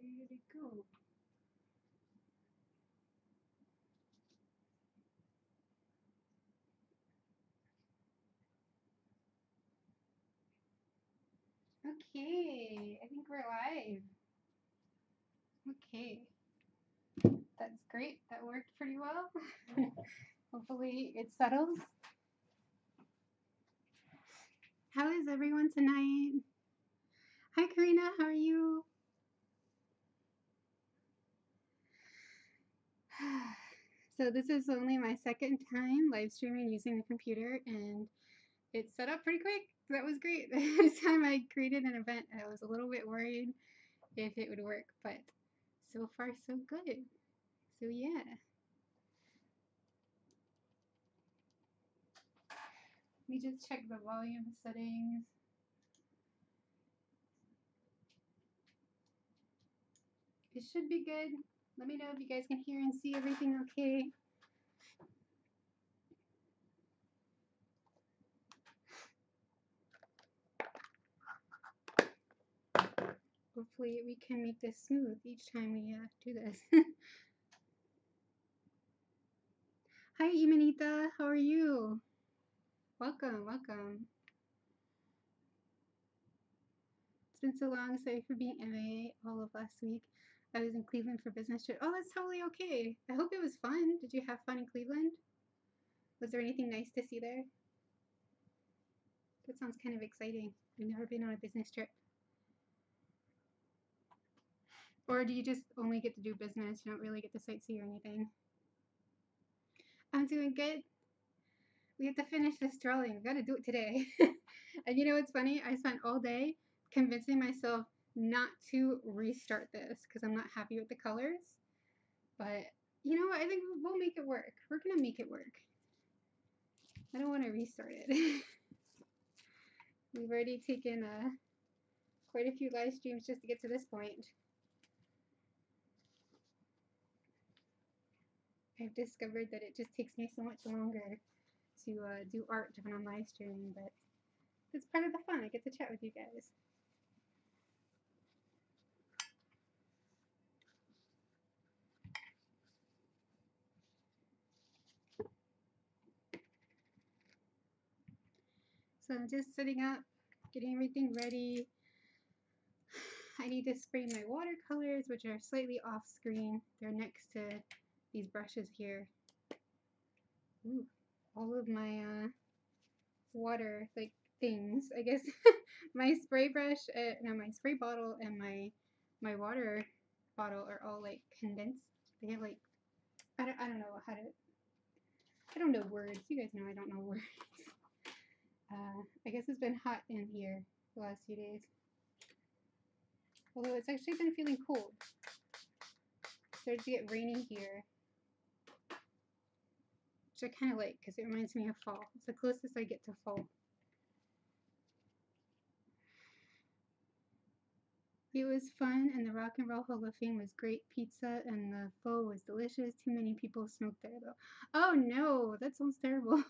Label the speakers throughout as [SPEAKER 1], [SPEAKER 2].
[SPEAKER 1] Where did it go? Okay, I think we're live. Okay, that's great. That worked pretty well. Hopefully it settles. How is everyone tonight? Hi Karina, how are you? So this is only my second time live streaming using the computer, and it's set up pretty quick. That was great. This time I created an event, I was a little bit worried if it would work, but so far so good. So yeah. Let me just check the volume settings. It should be good. Let me know if you guys can hear and see everything okay. Hopefully we can make this smooth each time we do this. Hi Imanita, how are you? Welcome, welcome. It's been so long, sorry for being away all of last week. I was in Cleveland for business trip. Oh, that's totally okay. I hope it was fun. Did you have fun in Cleveland? Was there anything nice to see there? That sounds kind of exciting. I've never been on a business trip. Or do you just only get to do business? You don't really get to sightsee or anything? I'm doing good. We have to finish this drawing. We gotta do it today. And you know what's funny? I spent all day convincing myself not to restart this because I'm not happy with the colors. But you know what? I think we'll make it work. We're gonna make it work. I don't want to restart it. We've already taken quite a few live streams just to get to this point. I've discovered that it just takes me so much longer to do art when I'm live streaming, but it's part of the fun. I get to chat with you guys. So I'm just setting up, getting everything ready. I need to spray my watercolors, which are slightly off screen. They're next to these brushes here. Ooh, all of my water like things, I guess. My spray brush, no, my spray bottle and my water bottle are all like condensed. They have like, I don't know how to, I don't know words. You guys know I don't know words. I guess it's been hot in here the last few days. Although it's actually been feeling cold. It started to get rainy here, which I kind of like because it reminds me of fall. It's the closest I get to fall. It was fun, and the Rock and Roll Hall of Fame was great pizza, and the pho was delicious. Too many people smoked there, though. Oh no, that sounds terrible.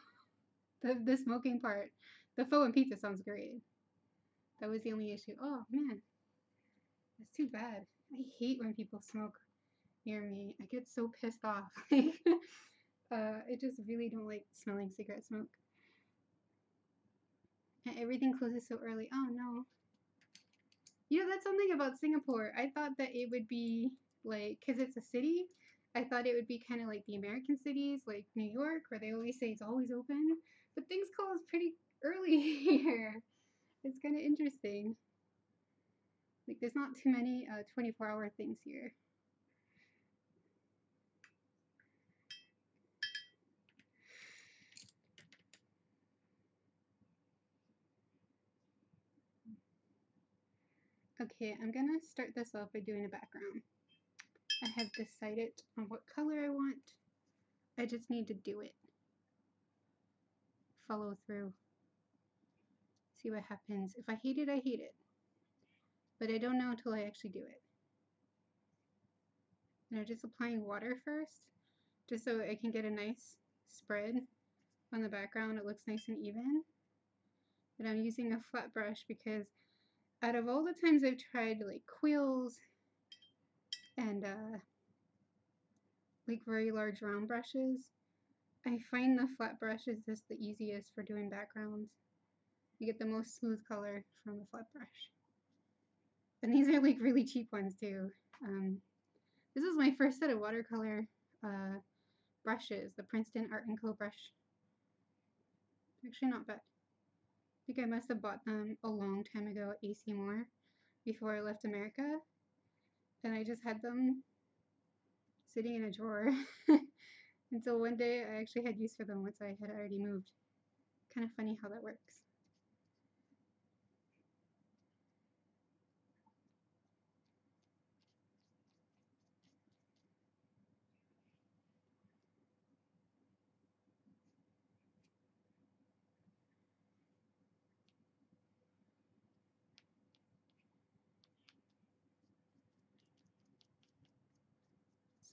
[SPEAKER 1] The smoking part. The pho and pizza sounds great. That was the only issue. Oh man, that's too bad. I hate when people smoke near me. I get so pissed off. I just really don't like smelling cigarette smoke. And everything closes so early. Oh no. You know, that's something about Singapore. I thought that it would be like, because it's a city, I thought it would be kind of like the American cities, like New York, where they always say it's always open. But things close pretty early here. It's kind of interesting. Like, there's not too many 24-hour things here. Okay, I'm gonna start this off by doing a background. I have decided on what color I want. I just need to do it. Follow through. See what happens. If I hate it, I hate it. But I don't know until I actually do it. And I'm just applying water first, just so I can get a nice spread on the background. It looks nice and even. But I'm using a flat brush because out of all the times I've tried like quills and like very large round brushes. I find the flat brush is just the easiest for doing backgrounds. You get the most smooth color from the flat brush. And these are like really cheap ones too. This is my first set of watercolor brushes, the Princeton Art & Co brush. Actually not bad. I think I must have bought them a long time ago at AC Moore before I left America. And I just had them sitting in a drawer until one day I actually had use for them once I had already moved. Kind of funny how that works.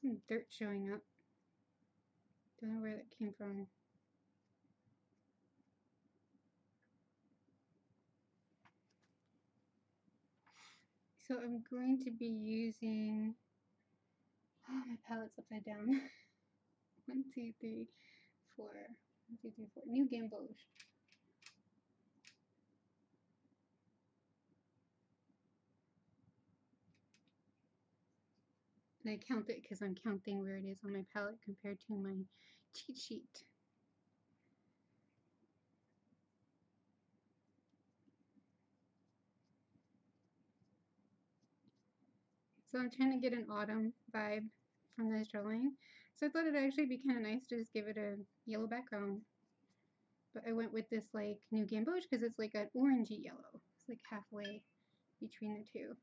[SPEAKER 1] Some dirt showing up. Don't know where that came from. So I'm going to be using, oh, my palette's upside down. 1, 2, 3, 4. 1, 2, 3, 4. New gamboge. And I count it because I'm counting where it is on my palette compared to my cheat sheet. So I'm trying to get an autumn vibe from this drawing. So I thought it'd actually be kind of nice to just give it a yellow background. But I went with this like new gamboge because it's like an orangey yellow. It's like halfway between the two.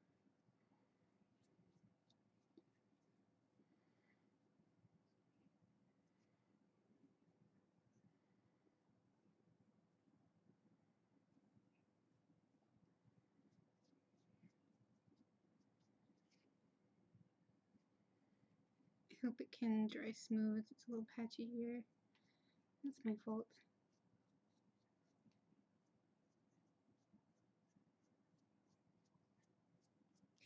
[SPEAKER 1] I hope it can dry smooth. It's a little patchy here. That's my fault.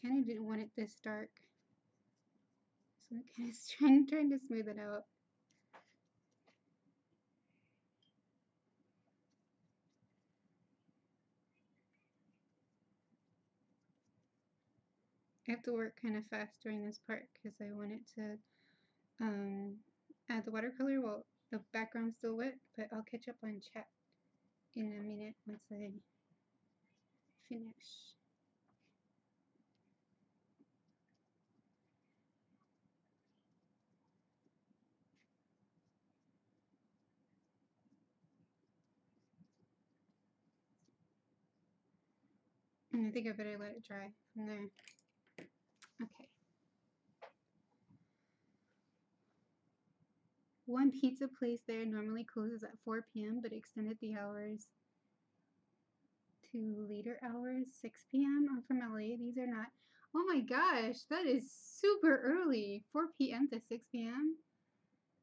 [SPEAKER 1] Kind of didn't want it this dark. So I'm kind of trying to smooth it out. I have to work kind of fast during this part because I want it to add the watercolor while the background's still wet, but I'll catch up on chat in a minute once I finish. And I think I better let it dry from there. Okay. One pizza place there normally closes at 4 p.m. but extended the hours to later hours, 6 p.m. I'm from LA. These are not. Oh my gosh, that is super early. 4 p.m. to 6 p.m.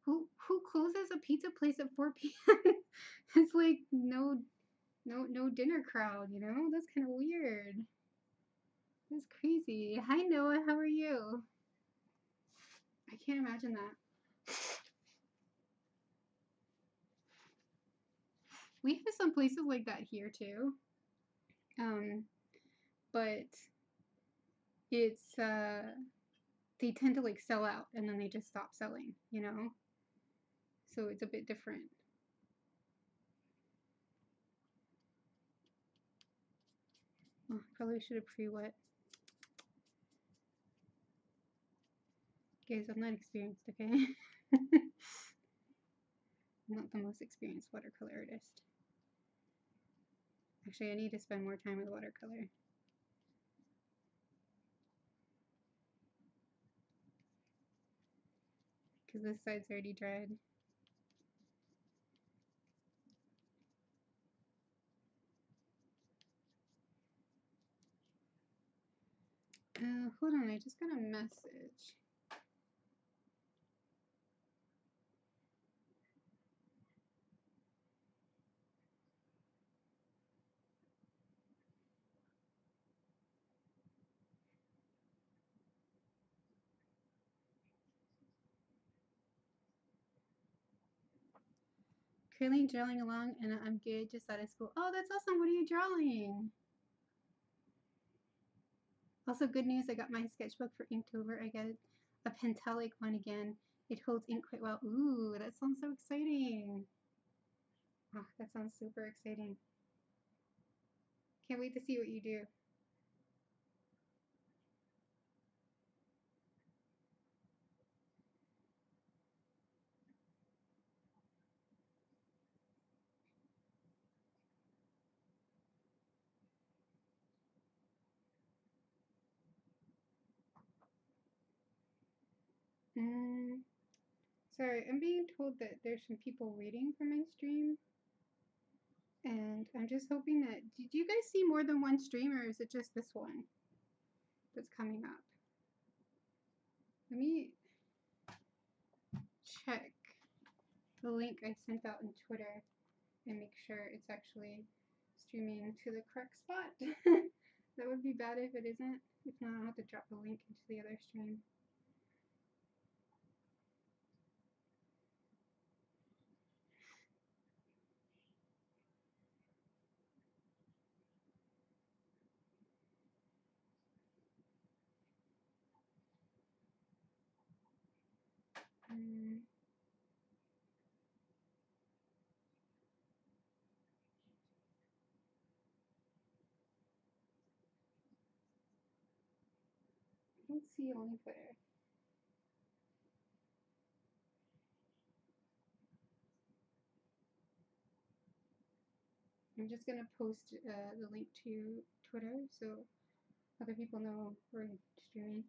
[SPEAKER 1] Who closes a pizza place at 4 p.m.? It's like no dinner crowd, you know? That's kind of weird. That's crazy. Hi Noah, how are you? I can't imagine that. We have some places like that here too. But it's they tend to like sell out and then they just stop selling, you know? So it's a bit different. Oh, probably should have pre-wet. Guys, I'm not experienced, okay? I'm not the most experienced watercolor artist. Actually, I need to spend more time with watercolor. Because this side's already dried. Hold on, I just got a message. Currently drawing along, and I'm good, just out of school. Oh, that's awesome. What are you drawing? Also, good news, I got my sketchbook for Inktober. I got a Pentel one again. It holds ink quite well. Ooh, that sounds so exciting. Oh, that sounds super exciting. Can't wait to see what you do. Sorry, I'm being told that there's some people waiting for my stream. And I'm just hoping that, did you guys see more than one stream, or is it just this one that's coming up? Let me check the link I sent out on Twitter and make sure it's actually streaming to the correct spot. That would be bad if it isn't. If not, I'll have to drop the link into the other stream. I don't see only Twitter. I'm just gonna post the link to Twitter so other people know we're streaming.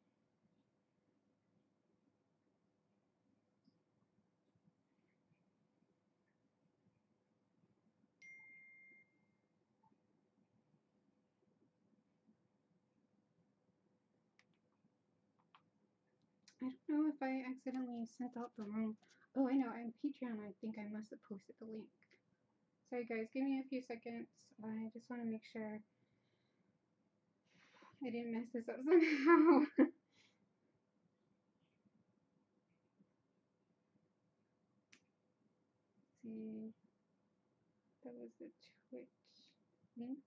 [SPEAKER 1] I don't know if I accidentally sent out the wrong. Oh, I know. On Patreon, I think I must have posted the link. Sorry, guys. Give me a few seconds. I just want to make sure I didn't mess this up somehow. See, that was the Twitch link.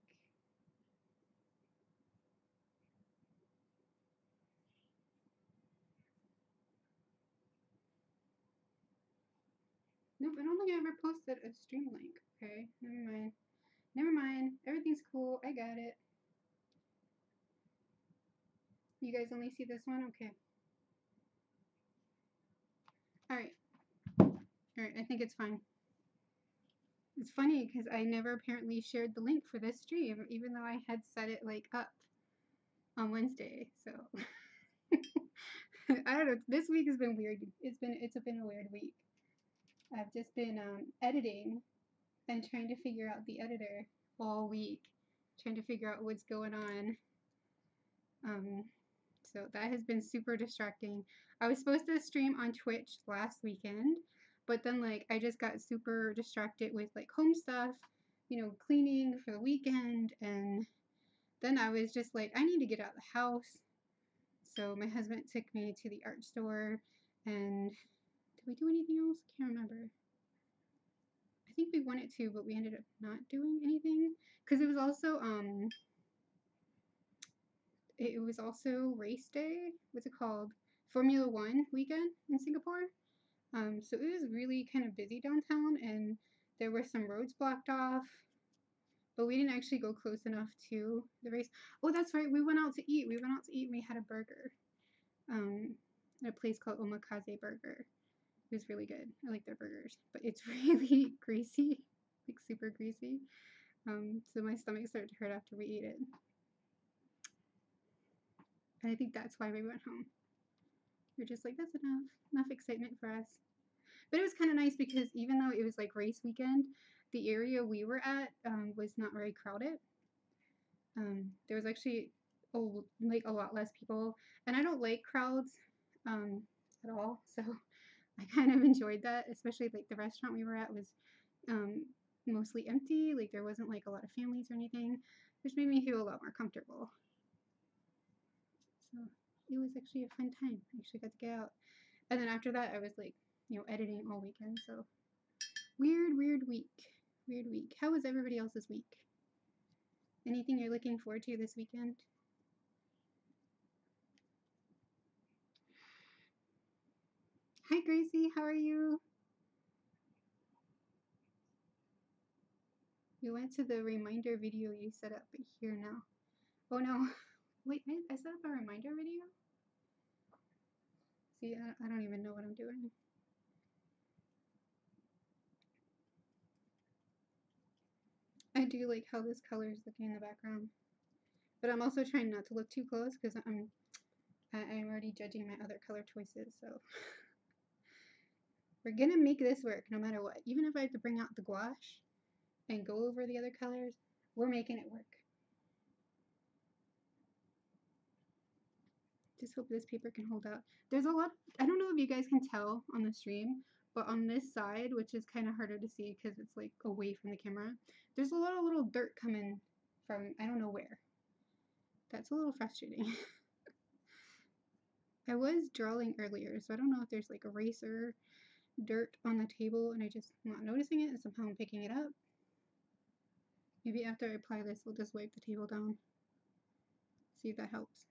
[SPEAKER 1] Nope, I don't think I ever posted a stream link. Okay, never mind. Never mind. Everything's cool. I got it. You guys only see this one? Okay. Alright. Alright, I think it's fine. It's funny because I never apparently shared the link for this stream, even though I had set it like up on Wednesday. So I don't know. This week has been weird. It's been a weird week. I've just been editing and trying to figure out the editor all week, trying to figure out what's going on. So that has been super distracting. I was supposed to stream on Twitch last weekend, but then like I just got super distracted with like home stuff, you know, cleaning for the weekend, and then I was just like, I need to get out of the house. So my husband took me to the art store, and did we do anything else? I can't remember. I think we wanted to, but we ended up not doing anything because it was also race day. What's it called? Formula One weekend in Singapore. So it was really kind of busy downtown, and there were some roads blocked off, but we didn't actually go close enough to the race. Oh, that's right. We went out to eat. And we had a burger at a place called Omakase Burger. It was really good. I like their burgers, but it's really greasy, like super greasy. So my stomach started to hurt after we ate it. And I think that's why we went home. We were just like, that's enough excitement for us. But it was kind of nice because even though it was like race weekend, the area we were at was not very crowded. There was actually like a lot less people, and I don't like crowds at all, so I kind of enjoyed that. Especially like the restaurant we were at was mostly empty, like there wasn't like a lot of families or anything, which made me feel a lot more comfortable. So it was actually a fun time. I actually got to get out, and then after that I was like, you know, editing all weekend, so Weird, weird week. Weird week. How was everybody else's week? Anything you're looking forward to this weekend? Hi Gracie, how are you? We went to the reminder video you set up here now. Oh no. Wait, I set up a reminder video? See, I don't even know what I'm doing. I do like how this color is looking in the background. But I'm also trying not to look too close because I'm already judging my other color choices, so we're gonna make this work no matter what. Even if I have to bring out the gouache and go over the other colors, we're making it work. Just hope this paper can hold out. There's a lot, I don't know if you guys can tell on the stream, but on this side, which is kind of harder to see because it's like away from the camera, there's a lot of little dirt coming from I don't know where. That's a little frustrating. I was drawing earlier, so I don't know if there's like eraser dirt on the table and I just am not noticing it and somehow I'm picking it up. Maybe after I apply this, I'll just wipe the table down. See if that helps.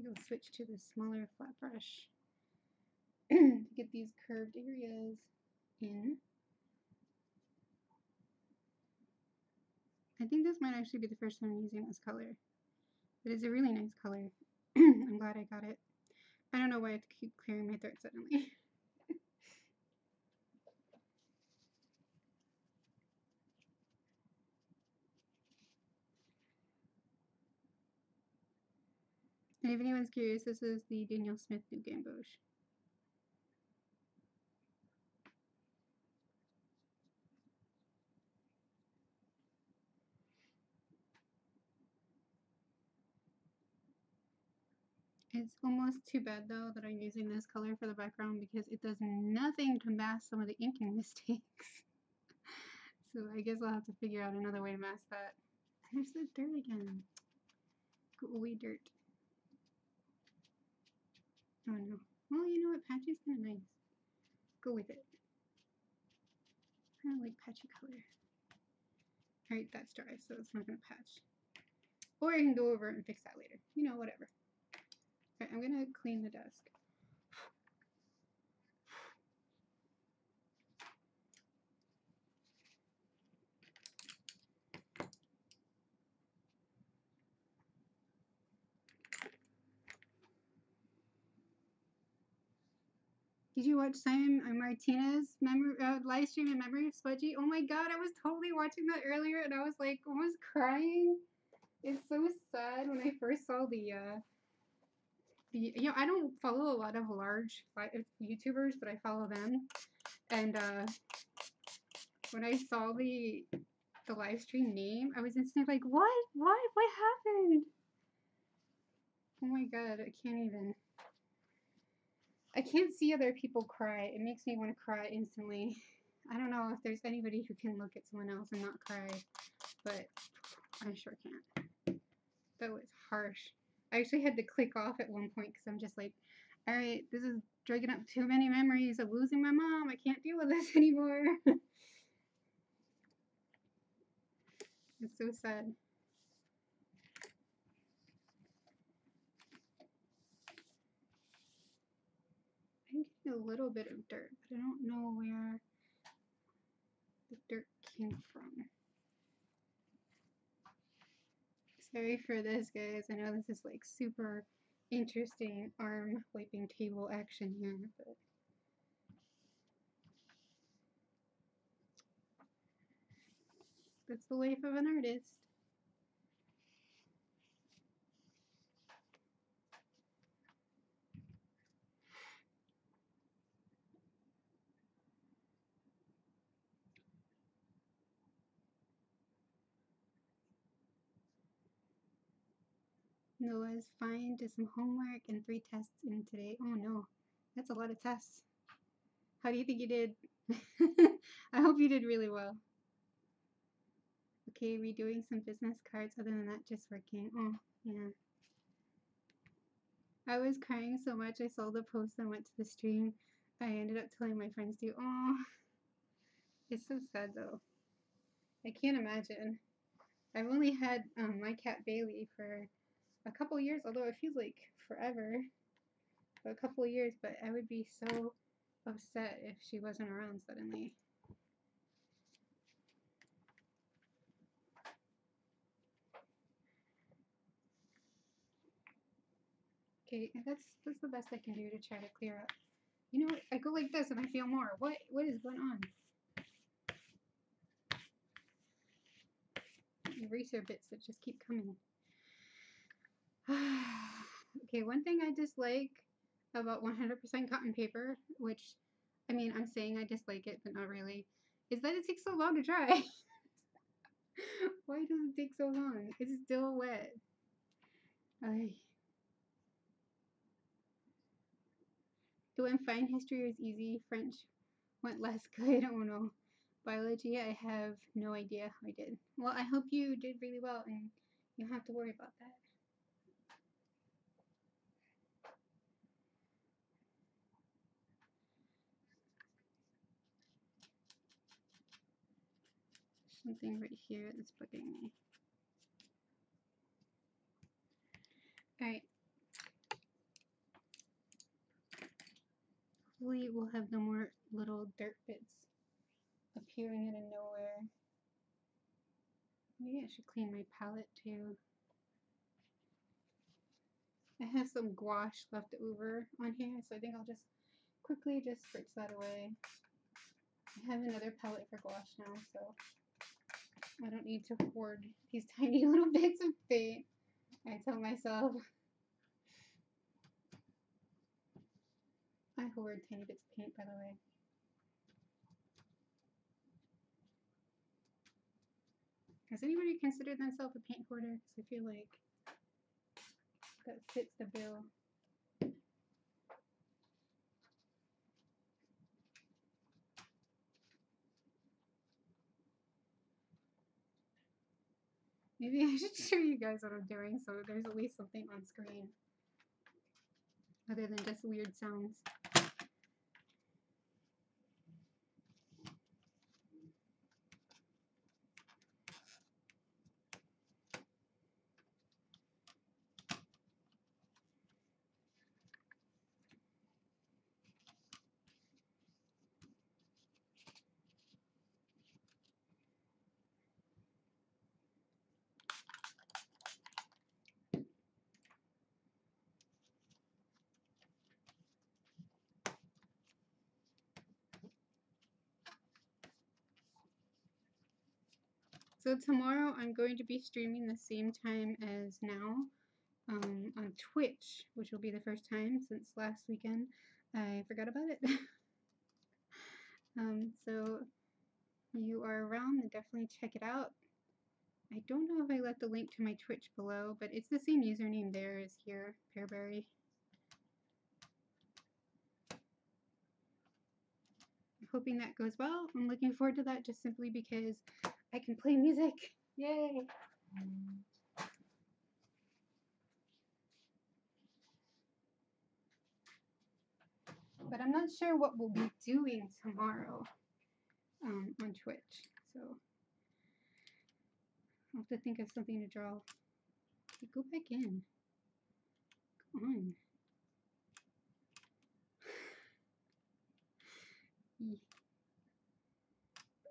[SPEAKER 1] We'll switch to the smaller flat brush to get these curved areas in. I think this might actually be the first time I'm using this color. It is a really nice color. I'm glad I got it. I don't know why I have to keep clearing my throat suddenly. And if anyone's curious, this is the Daniel Smith New Gamboge. It's almost too bad though that I'm using this color for the background because it does nothing to mask some of the inking mistakes. So I guess I'll have to figure out another way to mask that. There's the dirt again. Go away, dirt. Oh no. Well, you know what? Patchy is kind of nice. Go with it. I kind of like patchy color. Alright, that's dry, so it's not going to patch. Or I can go over and fix that later. You know, whatever. Alright, I'm going to clean the desk. Did you watch Simon Martinez's live stream in memory of Smudgy? Oh my god, I was totally watching that earlier and I was like almost crying. It's so sad when I first saw the you know, I don't follow a lot of large YouTubers, but I follow them. And when I saw the live stream name, I was instantly like, what? What happened? Oh my god, I can't even. I can't see other people cry. It makes me want to cry instantly. I don't know if there's anybody who can look at someone else and not cry, but I sure can't. That was harsh. I actually had to click off at one point because I'm just like, alright, this is dragging up too many memories of losing my mom. I can't deal with this anymore. It's so sad. I'm getting a little bit of dirt, but I don't know where the dirt came from. Sorry for this, guys. I know this is like super interesting arm wiping table action here, but that's the life of an artist. Noah's fine, did some homework and 3 tests in today. Oh no, that's a lot of tests. How do you think you did? I hope you did really well. Okay, redoing some business cards. Other than that, just working. Oh, yeah. I was crying so much I saw the post and went to the stream. I ended up telling my friends too. Oh, it's so sad though. I can't imagine. I've only had my cat Bailey for a couple years, although it feels like forever. For a couple of years, but I would be so upset if she wasn't around suddenly. Okay, that's the best I can do to try to clear up. You know what? I go like this and I feel more. What is going on? Eraser bits that just keep coming. Okay, one thing I dislike about 100% cotton paper, which, I mean, I'm saying I dislike it, but not really, is that it takes so long to dry. Why does it take so long? It's still wet. Doing fine. History was easy. French went less good. Oh no. Biology, I have no idea how I did. Well, I hope you did really well and you don't have to worry about that. Something right here that's bugging me. Alright. Hopefully we'll have no more little dirt bits appearing out of nowhere. Maybe I should clean my palette too. I have some gouache left over on here, so I think I'll just quickly just spritz that away. I have another palette for gouache now, so I don't need to hoard these tiny little bits of paint. I tell myself. I hoard tiny bits of paint, by the way. Has anybody considered themselves a paint hoarder? Because I feel like that fits the bill. Maybe I should show you guys what I'm doing so there's at least something on screen other than just weird sounds. So tomorrow I'm going to be streaming the same time as now on Twitch, which will be the first time since last weekend. I forgot about it. So you are around, then definitely check it out. I don't know if I left the link to my Twitch below, but it's the same username there as here, Pearberrie. Hoping that goes well. I'm looking forward to that just simply because I can play music. Yay! But I'm not sure what we'll be doing tomorrow on Twitch. So I'll have to think of something to draw. Okay, go back in. Come on.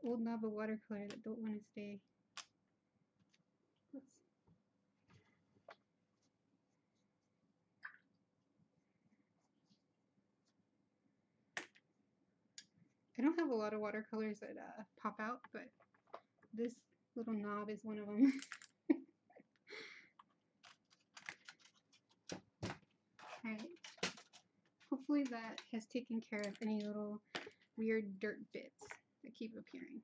[SPEAKER 1] Old knob of watercolor that don't want to stay. I don't have a lot of watercolors that pop out, but this little knob is one of them. Alright. Hopefully that has taken care of any little weird dirt bits that keep appearing.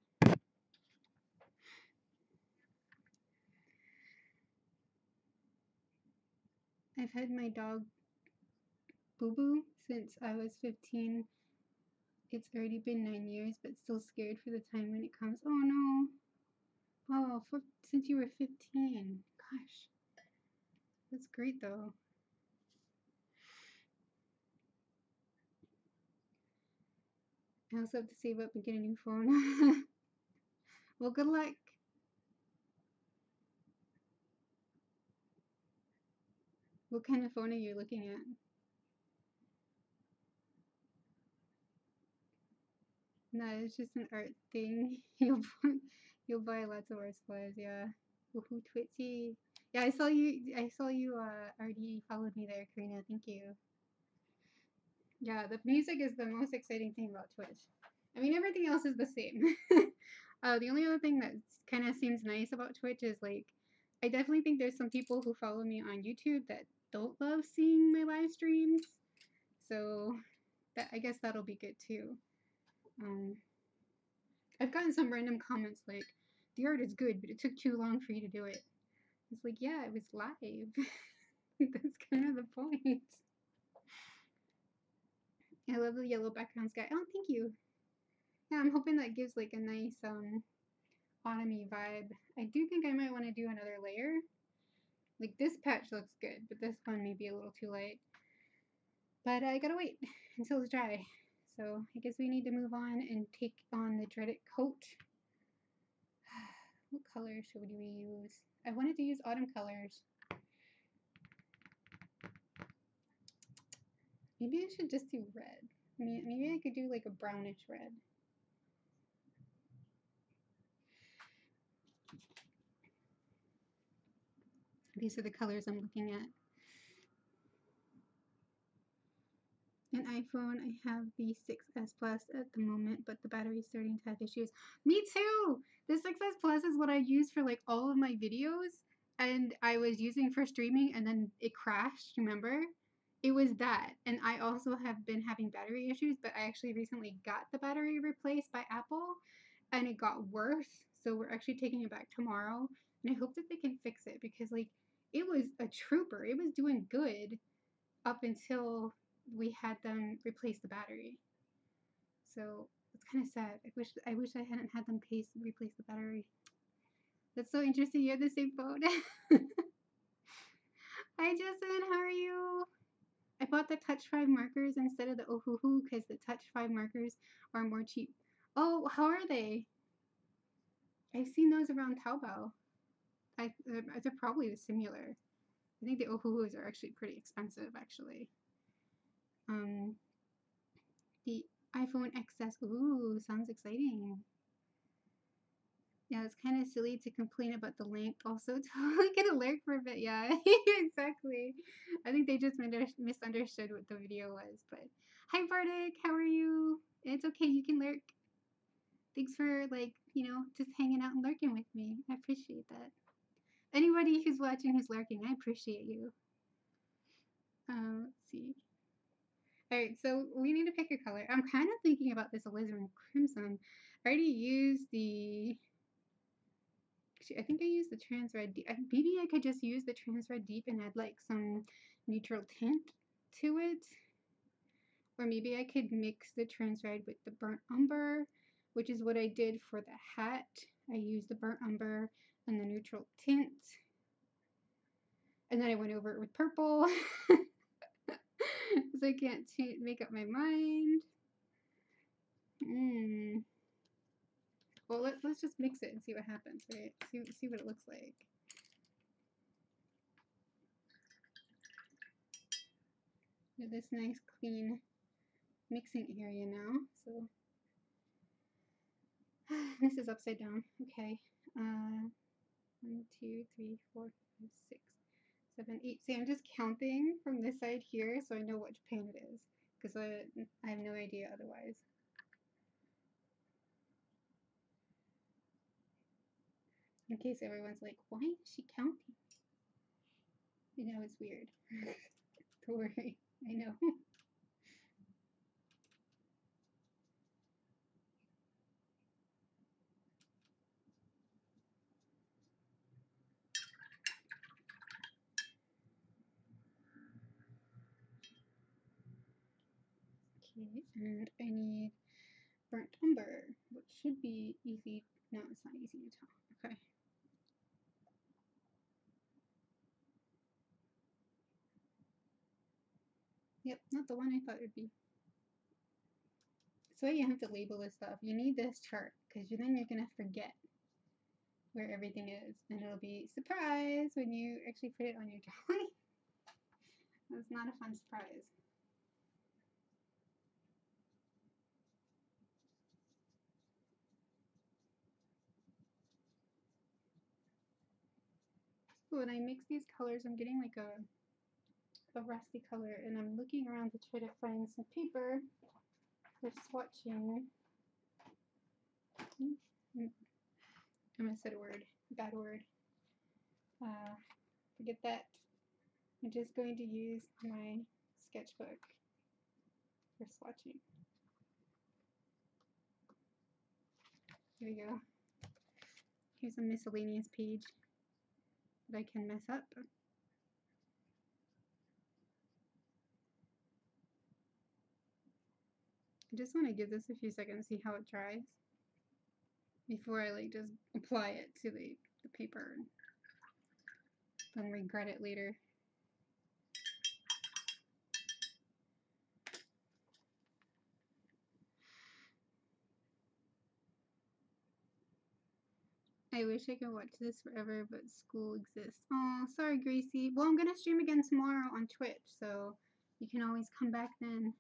[SPEAKER 1] had my dog Boo Boo since I was 15. It's already been 9 years, but still scared for the time when it comes. Oh no. Oh, since you were 15. Gosh. That's great though. I also have to save up and get a new phone. Well, good luck. What kind of phone are you looking at? No, it's just an art thing. You'll buy lots of art supplies, yeah. Woohoo, Twitchy. Yeah, I saw you already followed me there, Karina. Thank you. Yeah, the music is the most exciting thing about Twitch. I mean, everything else is the same. The only other thing that kind of seems nice about Twitch is, like, I definitely think there's some people who follow me on YouTube that don't love seeing my live streams. So, I guess that'll be good too. I've gotten some random comments like, the art is good, but it took too long for you to do it. It's like, yeah, it was live. That's kind of the point. I love the yellow background sky. Oh, thank you. Yeah, I'm hoping that gives like a nice autumny vibe. I do think I might want to do another layer. Like this patch looks good, but this one may be a little too light. But I gotta wait until it's dry. So I guess we need to move on and take on the dreaded coat. What color should we use? I wanted to use autumn colors. Maybe I should just do red. Maybe I could do like a brownish red. These are the colors I'm looking at. An iPhone, I have the 6S Plus at the moment, but the battery's starting to have issues. Me too! The 6S Plus is what I use for like all of my videos, and I was using for streaming and then it crashed, remember? It was that, and I also have been having battery issues, but I actually recently got the battery replaced by Apple, and it got worse, so we're actually taking it back tomorrow, and I hope that they can fix it, because like, it was a trooper, it was doing good up until we had them replace the battery. So it's kind of sad. I wish I hadn't had them replace the battery. That's so interesting. You have the same phone. Hi Justin, how are you? I bought the Touch 5 markers instead of the Ohuhu because the Touch 5 markers are more cheap. Oh, how are they? I've seen those around Taobao. They're probably similar. I think the Ohuhus are actually pretty expensive, actually. The iPhone XS. Ooh, sounds exciting. Yeah, it's kind of silly to complain about the length. Also, totally gonna lurk for a bit. Yeah, exactly. I think they just misunderstood what the video was. But hi, Bardic. How are you? It's okay. You can lurk. Thanks for just hanging out and lurking with me. I appreciate that. Anybody who's watching who's lurking, I appreciate you. Let's see. Alright, so we need to pick a color. I'm kind of thinking about this alizarin crimson. I already used the... Actually, I think I used the trans red deep. Maybe I could just use the trans red deep and add like some neutral tint to it. Or maybe I could mix the trans red with the burnt umber, which is what I did for the hat. I used the burnt umber and the neutral tint. And then I went over it with purple. So I can't make up my mind. Well, let's just mix it and see what happens, right? See what it looks like. We have this nice clean mixing area now. So this is upside down. Okay. 1, 2, 3, 4, 5, 6, 7, 8. See, I'm just counting from this side here so I know which pan it is, because I have no idea otherwise. In case everyone's like, why is she counting? You know, it's weird. Don't worry, I know. Okay, and I need burnt umber, which should be easy. No, it's not easy to tell. Okay. Yep, not the one I thought it would be. That's why you have to label this stuff. You need this chart, because then you're going to forget where everything is, and it'll be surprise when you actually put it on your drawing. That's not a fun surprise. So when I mix these colors, I'm getting like a rusty color, and I'm looking around to try to find some paper for swatching. I'm gonna say a word, bad word. Forget that. I'm just going to use my sketchbook for swatching. Here we go. Here's a miscellaneous page that I can mess up. I just want to give this a few seconds, see how it dries before I like just apply it to the paper and regret it later. I wish I could watch this forever, but school exists. Oh, sorry, Gracie. Well, I'm gonna stream again tomorrow on Twitch, so you can always come back then.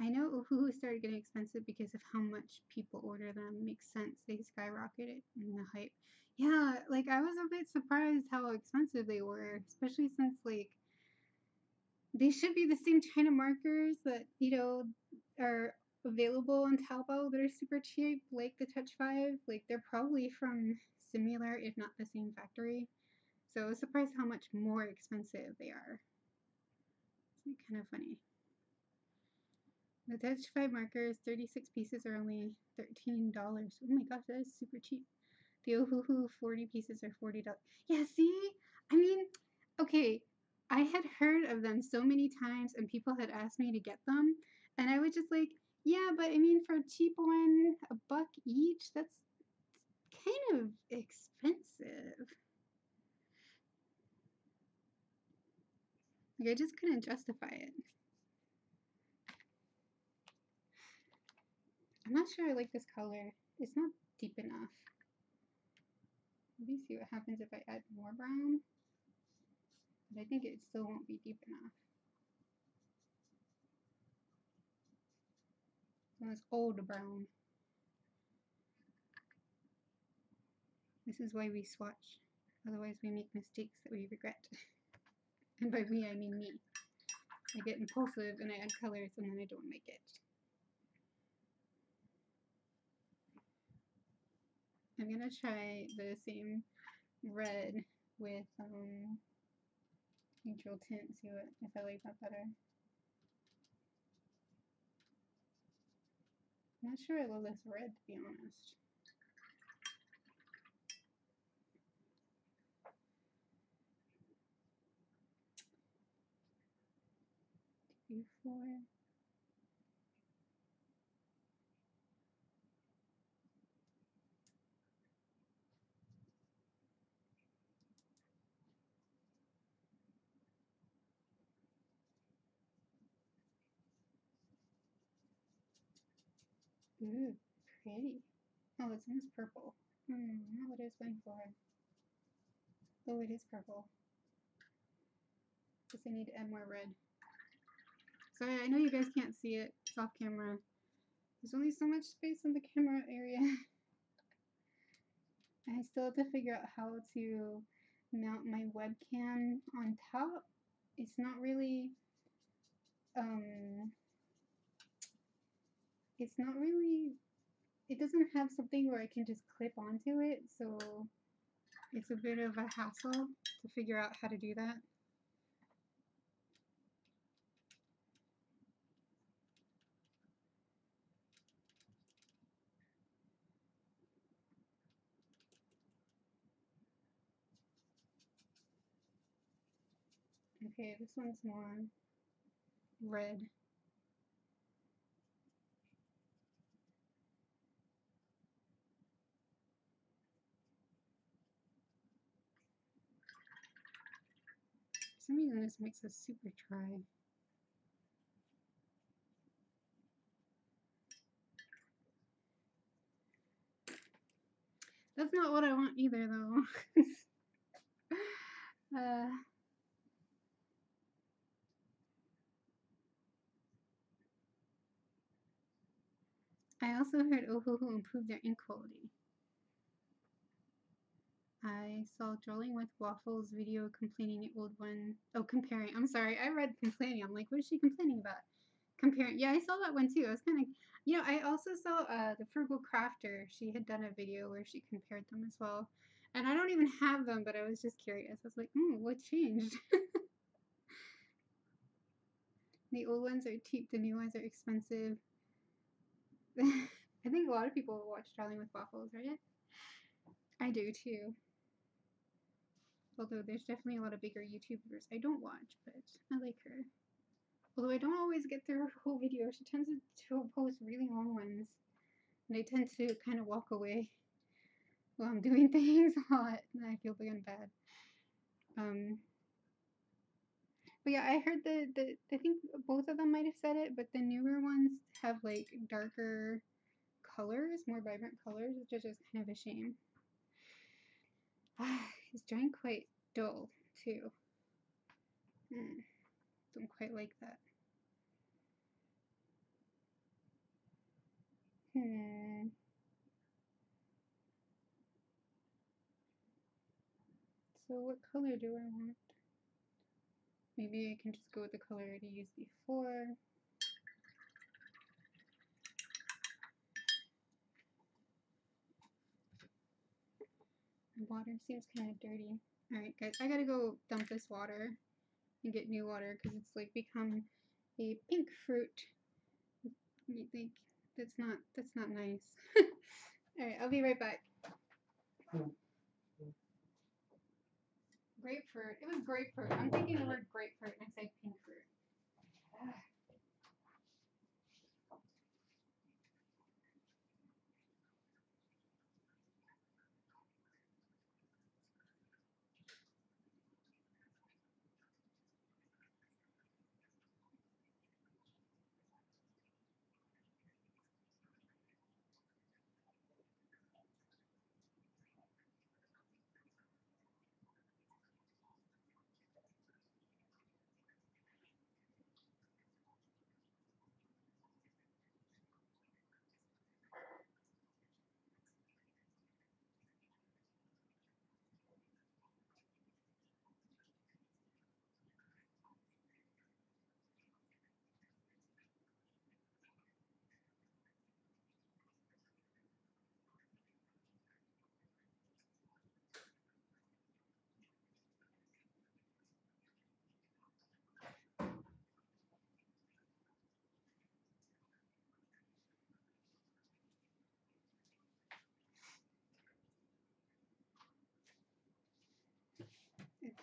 [SPEAKER 1] I know Uhuhu started getting expensive because of how much people order them. Makes sense. They skyrocketed in the hype. Yeah, like I was a bit surprised how expensive they were, especially since like they should be the same China markers that, you know, are available on Taobao that are super cheap, like the Touch 5. Like they're probably from similar, if not the same factory. So I was surprised how much more expensive they are. It's kind of funny. The Touch 5 markers, 36 pieces are only $13. Oh my gosh, that is super cheap. The Ohuhu 40 pieces are $40. Yeah, see? I mean, okay, I had heard of them so many times and people had asked me to get them. And I was just like, yeah, but I mean, for a cheap one, $1 each, that's kind of expensive. Like, I just couldn't justify it. I'm not sure I like this color. It's not deep enough. Let me see what happens if I add more brown. But I think it still won't be deep enough. So it's old brown. This is why we swatch. Otherwise we make mistakes that we regret. And by we, I mean me. I get impulsive and I add colors and then I don't make it. I'm gonna try the same red with neutral tint, see what if I like that better. I'm not sure I love this red, to be honest. Before. Ooh, pretty. Oh, it's almost purple. Not what I was going for. Oh, it is purple. Guess I need to add more red. Sorry, I know you guys can't see it. It's off camera. There's only so much space in the camera area. I still have to figure out how to mount my webcam on top. It's not really, it doesn't have something where I can just clip onto it, so it's a bit of a hassle to figure out how to do that. Okay, this one's more red. For some reason this makes us super dry. That's not what I want either, though. I also heard Ohuhu improved their ink quality. I saw Drolling with Waffles video complaining the old one. Oh, comparing. I'm sorry, I read complaining. I'm like, what is she complaining about? Comparing. Yeah, I saw that one too. I was kind of, you know, I also saw the Frugal Crafter. She had done a video where she compared them as well. And I don't even have them, but I was just curious. I was like, what changed? The old ones are cheap, the new ones are expensive. I think a lot of people watch Drolling with Waffles, right? I do too. Although there's definitely a lot of bigger YouTubers I don't watch, but I like her. Although I don't always get through her whole video. She tends to post really long ones. And I tend to kind of walk away while I'm doing things a lot. And I feel kind of bad. But yeah, I heard I think both of them might have said it, but the newer ones have like darker colors, more vibrant colors, which is just kind of a shame. It's drying quite dull too. Don't quite like that. So what color do I want? Maybe I can just go with the color I already used before. The water seems kind of dirty. Alright guys, I gotta go dump this water and get new water because it's like become a pink fruit. You think that's not nice. Alright, I'll be right back. Grapefruit. It was grapefruit. I'm thinking the word grapefruit and I say pink fruit.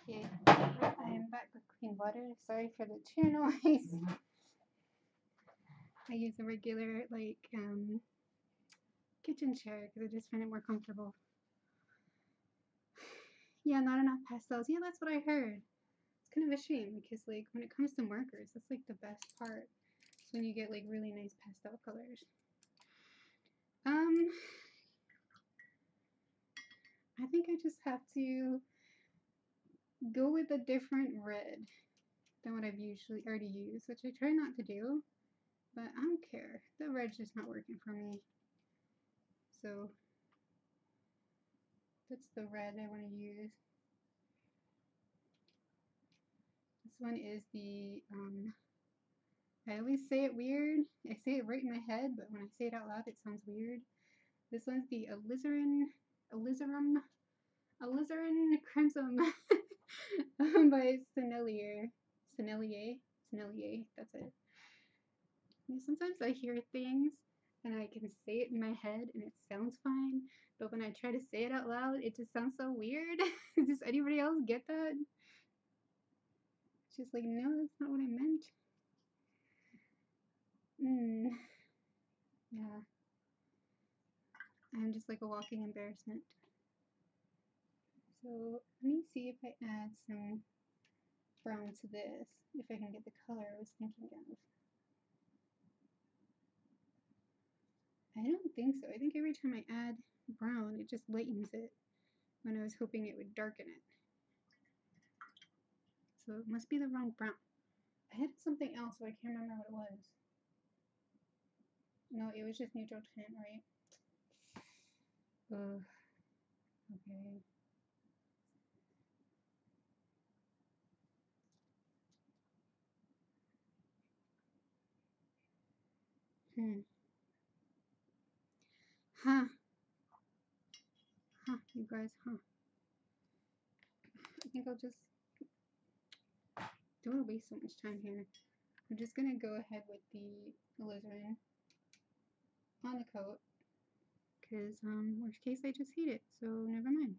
[SPEAKER 1] Okay, I am back with clean water. Sorry for the chair noise. I use a regular like kitchen chair because I just find it more comfortable. Yeah, not enough pastels. Yeah, that's what I heard. It's kind of a shame because like when it comes to markers, that's like the best part. It's when you get like really nice pastel colors. I think I just have to go with a different red than what I've usually already used, which I try not to do, but I don't care. The red's just not working for me. So that's the red I want to use. This one is the, I always say it weird. I say it right in my head, but when I say it out loud, it sounds weird. This one's the Alizarin Crimson by Sennelier, that's it. You know, sometimes I hear things and I can say it in my head and it sounds fine, but when I try to say it out loud, it just sounds so weird. Does anybody else get that? just like, no, that's not what I meant. Yeah. I'm just like a walking embarrassment. So let me see if I add some brown to this, if I can get the color I was thinking of. I don't think so. I think every time I add brown, it just lightens it when I was hoping it would darken it. So it must be the wrong brown. I had something else, but I can't remember what it was. No, it was just neutral tint, right? Ugh. Okay. Huh. Huh, you guys, huh. I think I'll just, don't want to waste so much time here. I'm just going to go ahead with the alizarin on the coat, because worst case I just heat it, so never mind.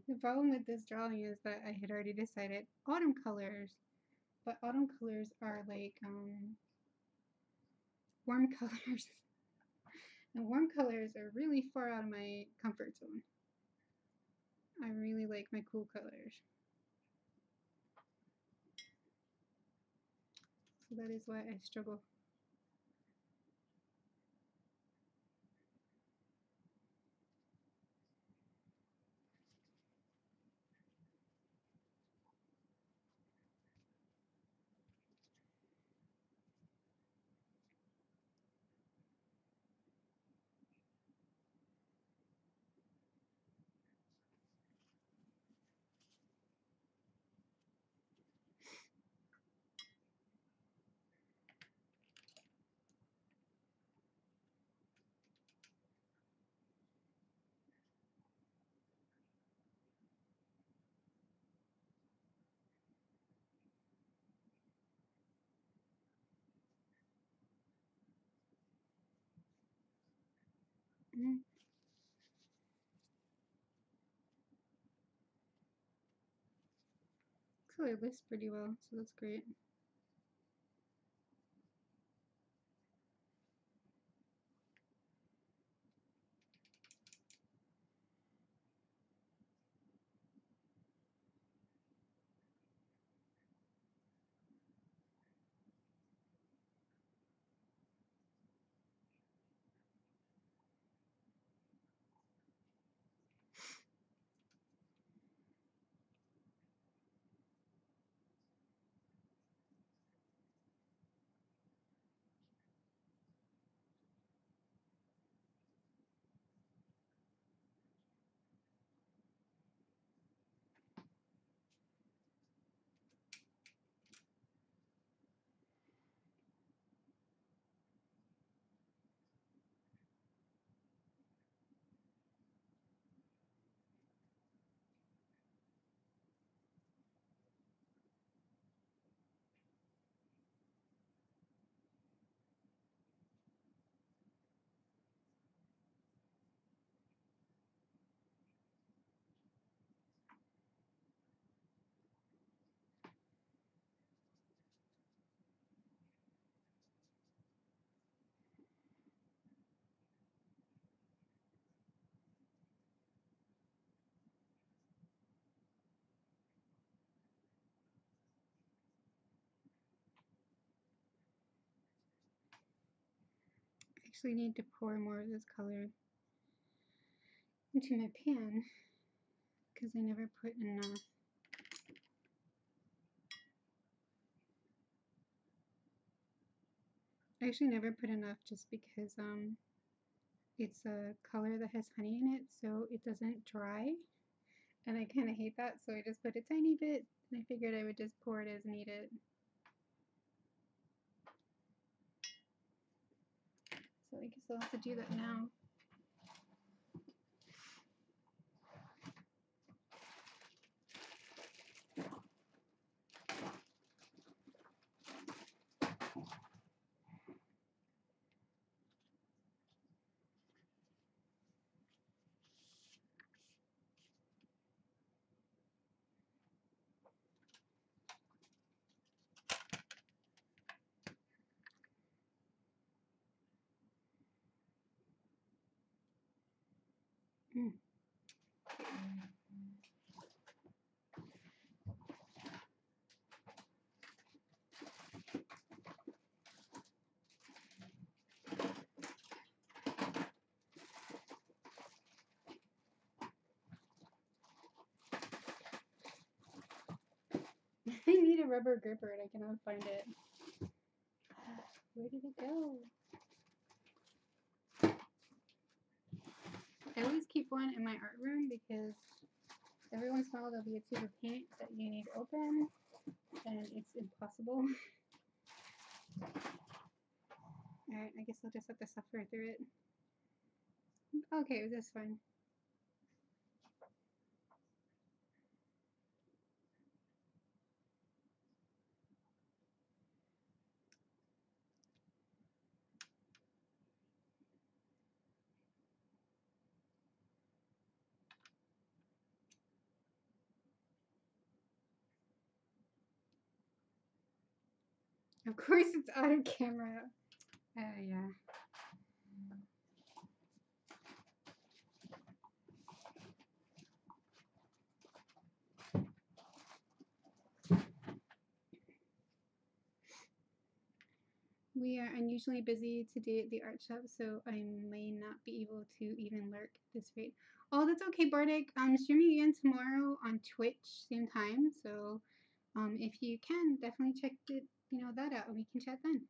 [SPEAKER 1] The problem with this drawing is that I had already decided autumn colors, but autumn colors are like warm colors. And warm colors are really far out of my comfort zone. I really like my cool colors. So that is why I struggle. Mm. Actually, it lists pretty well, so that's great. actually need to pour more of this color into my pan because I never put enough. I actually never put enough just because it's a color that has honey in it, so it doesn't dry, and I kind of hate that, so I just put a tiny bit, and I figured I would just pour it as needed. So I guess I'll have to do that now. I need a rubber gripper and I cannot find it. Where did it go? I always keep one in my art room because every once in a while there'll be a tube of paint that you need to open and it's impossible. Alright, I guess I'll just have to suffer through it. Okay, that's fine. Of course it's out of camera. Yeah. We are unusually busy today at the art shop, so I may not be able to even lurk this rate. Oh, that's okay, Bardic. I'm streaming again tomorrow on Twitch, same time. So, if you can, definitely check it, that out, and we can chat then.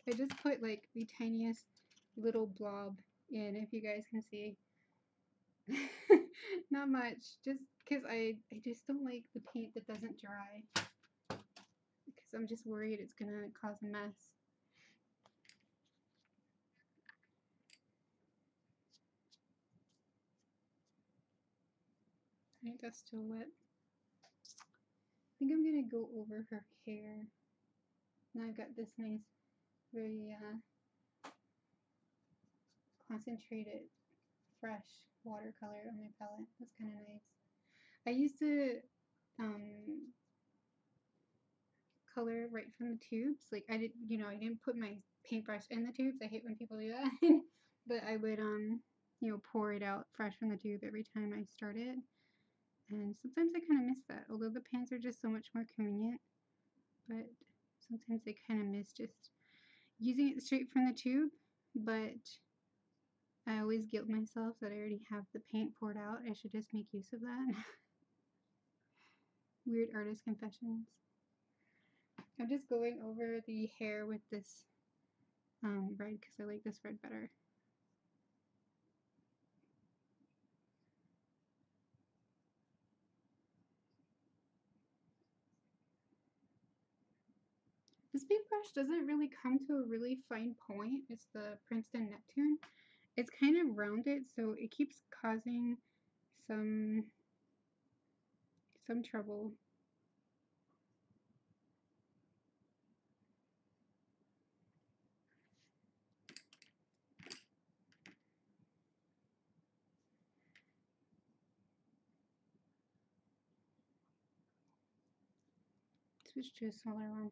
[SPEAKER 1] I just put like the tiniest little blob in, if you guys can see. Not much, just because I just don't like the paint that doesn't dry. Because I'm just worried it's gonna cause a mess. I think that's still wet. I think I'm gonna go over her hair. Now I've got this nice, very concentrated, fresh watercolor on my palette. That's kind of nice. I used to color right from the tubes. Like I didn't put my paintbrush in the tubes. I hate when people do that. But I would pour it out fresh from the tube every time I started. And sometimes I kind of miss that. Although the pans are just so much more convenient, but sometimes I kind of miss just using it straight from the tube. But I always guilt myself that I already have the paint poured out. I should just make use of that. Weird artist confessions. I'm just going over the hair with this red because I like this red better. This paintbrush doesn't really come to a really fine point. It's the Princeton Neptune. It's kind of rounded, so it keeps causing some trouble. Switch to a smaller one.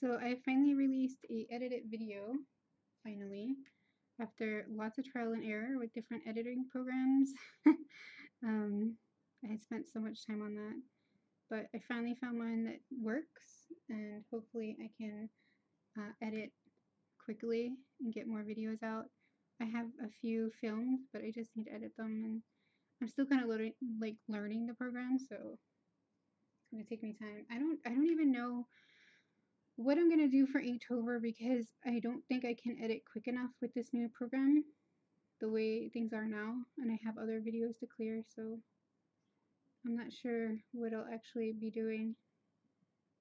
[SPEAKER 1] So I finally released a edited video, finally. after lots of trial and error with different editing programs. I had spent so much time on that, but I finally found one that works, and hopefully I can edit quickly and get more videos out. I have a few filmed, but I just need to edit them, and I'm still kind of learning the program, so it's gonna take me time. I don't even know what I'm gonna do for Inktober because I don't think I can edit quick enough with this new program, the way things are now, and I have other videos to clear, so I'm not sure what I'll actually be doing.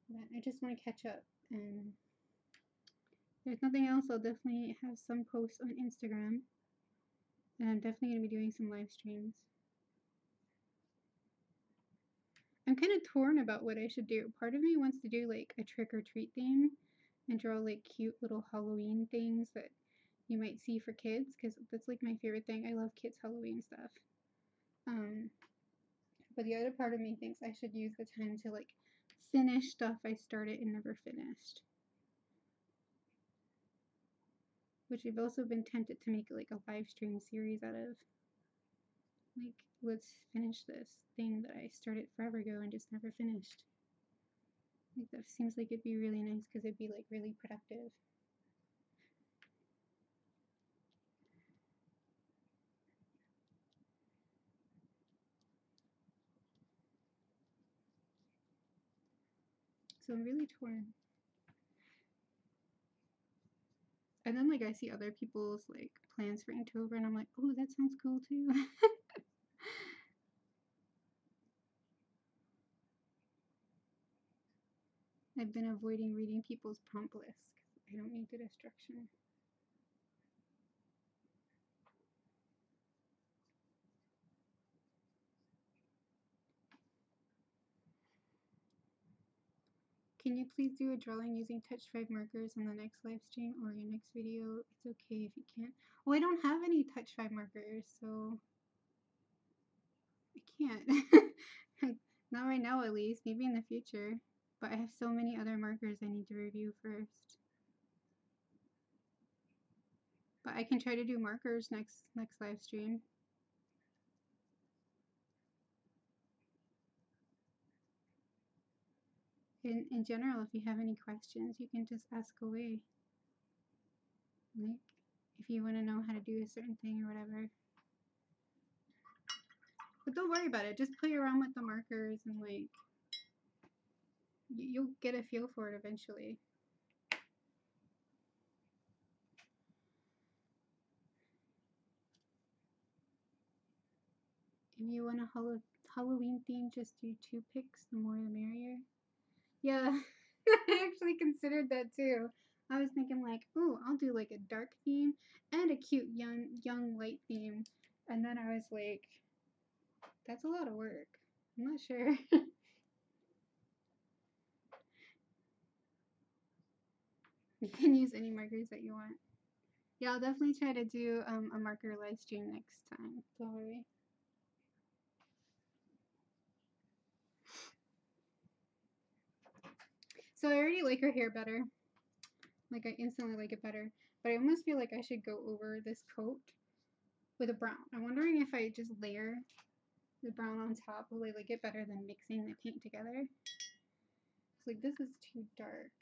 [SPEAKER 1] But I just want to catch up, and if there's nothing else, I'll definitely have some posts on Instagram, and I'm definitely going to be doing some live streams. I'm kind of torn about what I should do. Part of me wants to do like a trick or treat theme and draw like cute little Halloween things that you might see for kids, because that's like my favorite thing. I love kids' Halloween stuff. But the other part of me thinks I should use the time to like finish stuff I started and never finished. Which I've also been tempted to make like a live stream series out of. Like, let's finish this thing that I started forever ago and just never finished. Like, that seems like it'd be really nice because it'd be like really productive. So I'm really torn. And then like I see other people's like plans for Inktober and I'm like, oh, that sounds cool too. I've been avoiding reading people's prompt lists because I don't need the distraction. Can you please do a drawing using Touch 5 markers on the next live stream or your next video? It's okay if you can't. Well, I don't have any Touch 5 markers, so I can't. Not right now, at least. Maybe in the future. But I have so many other markers I need to review first. But I can try to do markers next live stream. In general, if you have any questions, you can just ask away. Like, if you want to know how to do a certain thing or whatever. But don't worry about it. Just play around with the markers and like, you'll get a feel for it eventually. If you want a Halloween theme, just do 2 picks. The more the merrier. Yeah, I actually considered that too. I was thinking like, ooh, I'll do like a dark theme and a cute young light theme. And then I was like, that's a lot of work. I'm not sure. You can use any markers that you want. Yeah, I'll definitely try to do a marker live stream next time. Don't worry. So I already like her hair better. Like, I instantly like it better. But I almost feel like I should go over this coat with a brown. I'm wondering if I just layer the brown on top, will I like it better than mixing the paint together? It's like, this is too dark.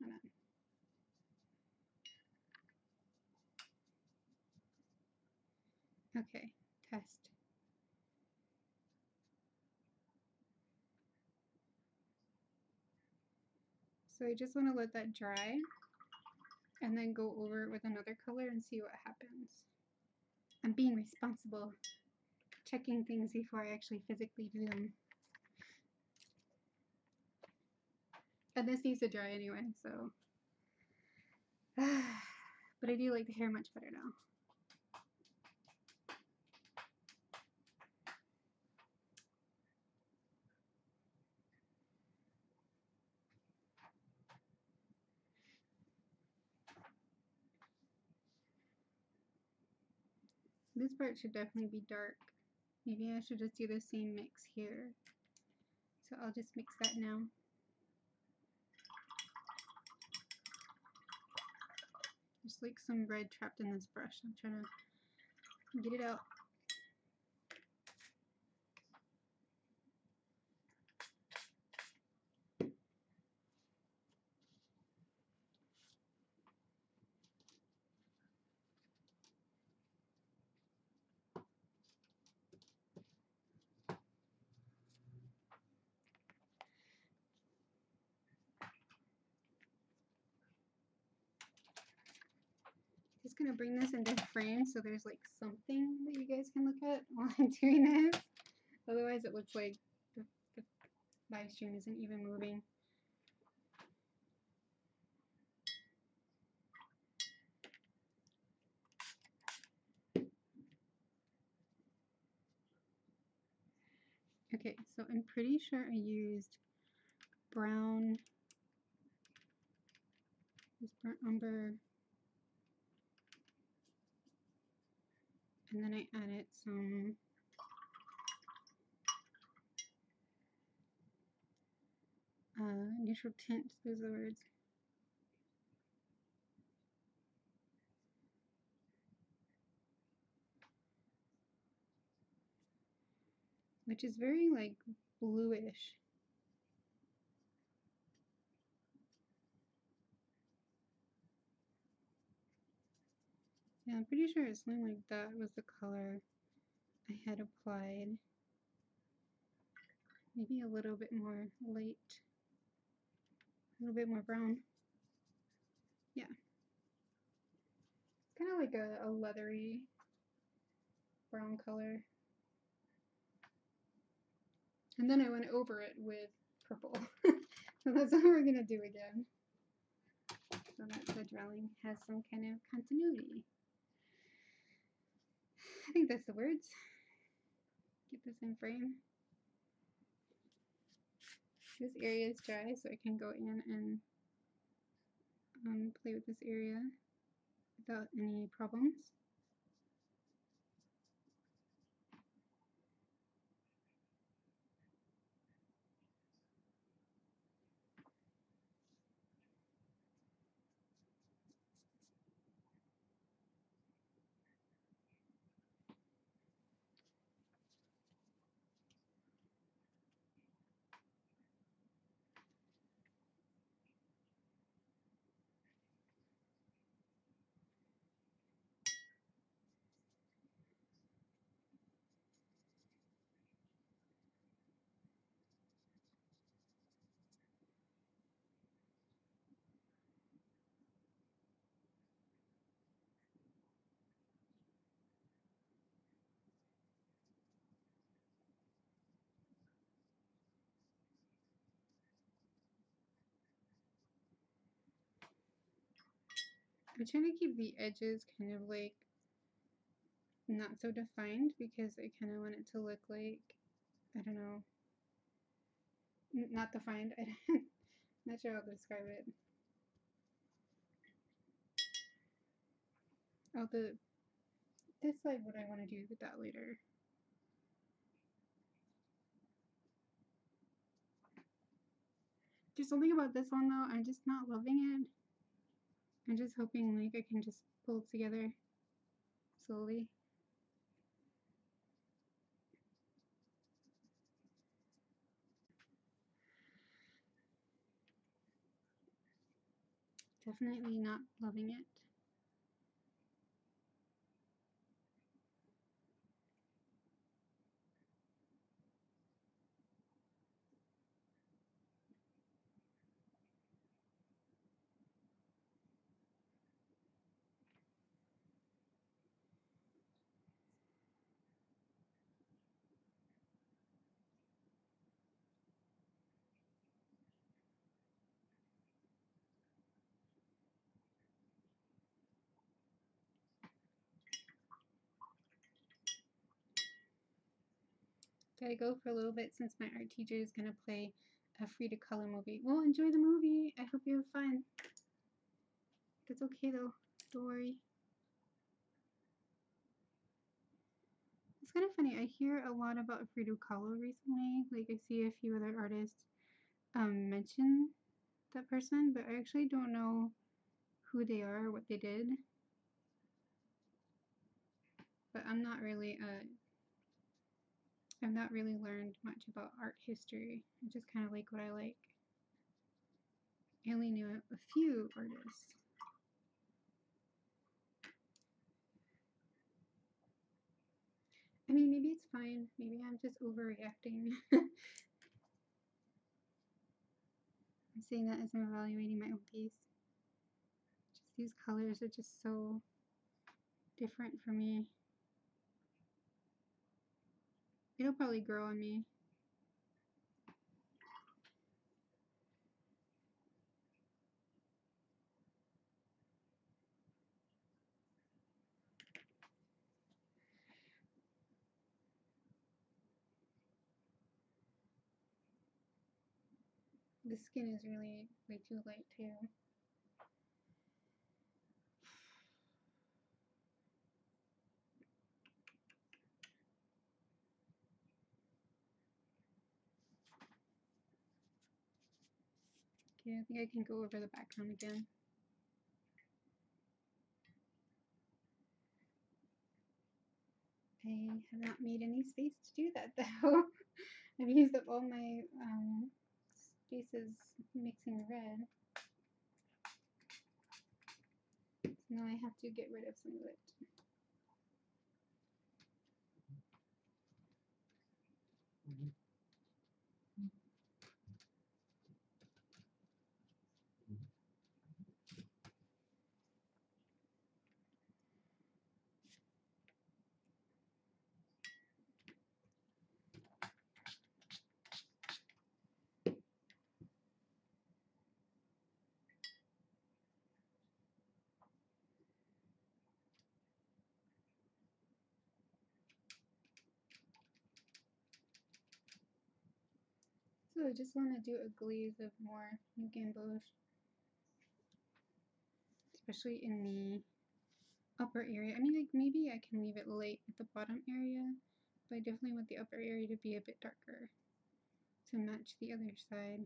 [SPEAKER 1] Hold on. Okay, test. So I just want to let that dry and then go over it with another color and see what happens. I'm being responsible, checking things before I actually physically do them. And this needs to dry anyway, so. But I do like the hair much better now. This part should definitely be dark. Maybe I should just do the same mix here. So I'll just mix that now. There's like some red trapped in this brush. I'm trying to get it out. Just gonna bring this into frame so there's like something that you guys can look at while I'm doing this. Otherwise it looks like the live stream isn't even moving. Okay, so I'm pretty sure I used brown, this burnt umber, and then I added some neutral tint, those are the words. Which is very like bluish. Yeah, I'm pretty sure it's something like that was the color I had applied. Maybe a little bit more light, a little bit more brown. Yeah. It's kind of like a leathery brown color. And then I went over it with purple. So that's what we're gonna do again. So that the drawing has some kind of continuity. I think that's the words. Get this in frame. This area is dry, so I can go in and play with this area without any problems. I'm trying to keep the edges kind of like not so defined because I kind of want it to look like, I don't know, not defined. I'm not sure how to describe it. I'll decide what I want to do with that later. There's something about this one though, I'm just not loving it. I'm just hoping like I can just pull it together slowly. Definitely not loving it. Gotta go for a little bit since my art teacher is gonna play a free to color movie. Well, enjoy the movie. I hope you have fun. It's okay though. Don't worry. It's kind of funny. I hear a lot about free to color recently. Like I see a few other artists mention that person, but I actually don't know who they are, what they did. But I've not really learned much about art history. I just kind of like what I like. I only knew a few artists. I mean, maybe it's fine. Maybe I'm just overreacting. I'm saying that as I'm evaluating my own piece. Just these colors are just so different for me. It'll probably grow on me. The skin is really way too light too. Okay, I think I can go over the background again. I have not made any space to do that though. I've used up all my spaces mixing red. So now I have to get rid of some of it. So I just want to do a glaze of more gambos, especially in the upper area. I mean, like maybe I can leave it light at the bottom area, but I definitely want the upper area to be a bit darker to match the other side.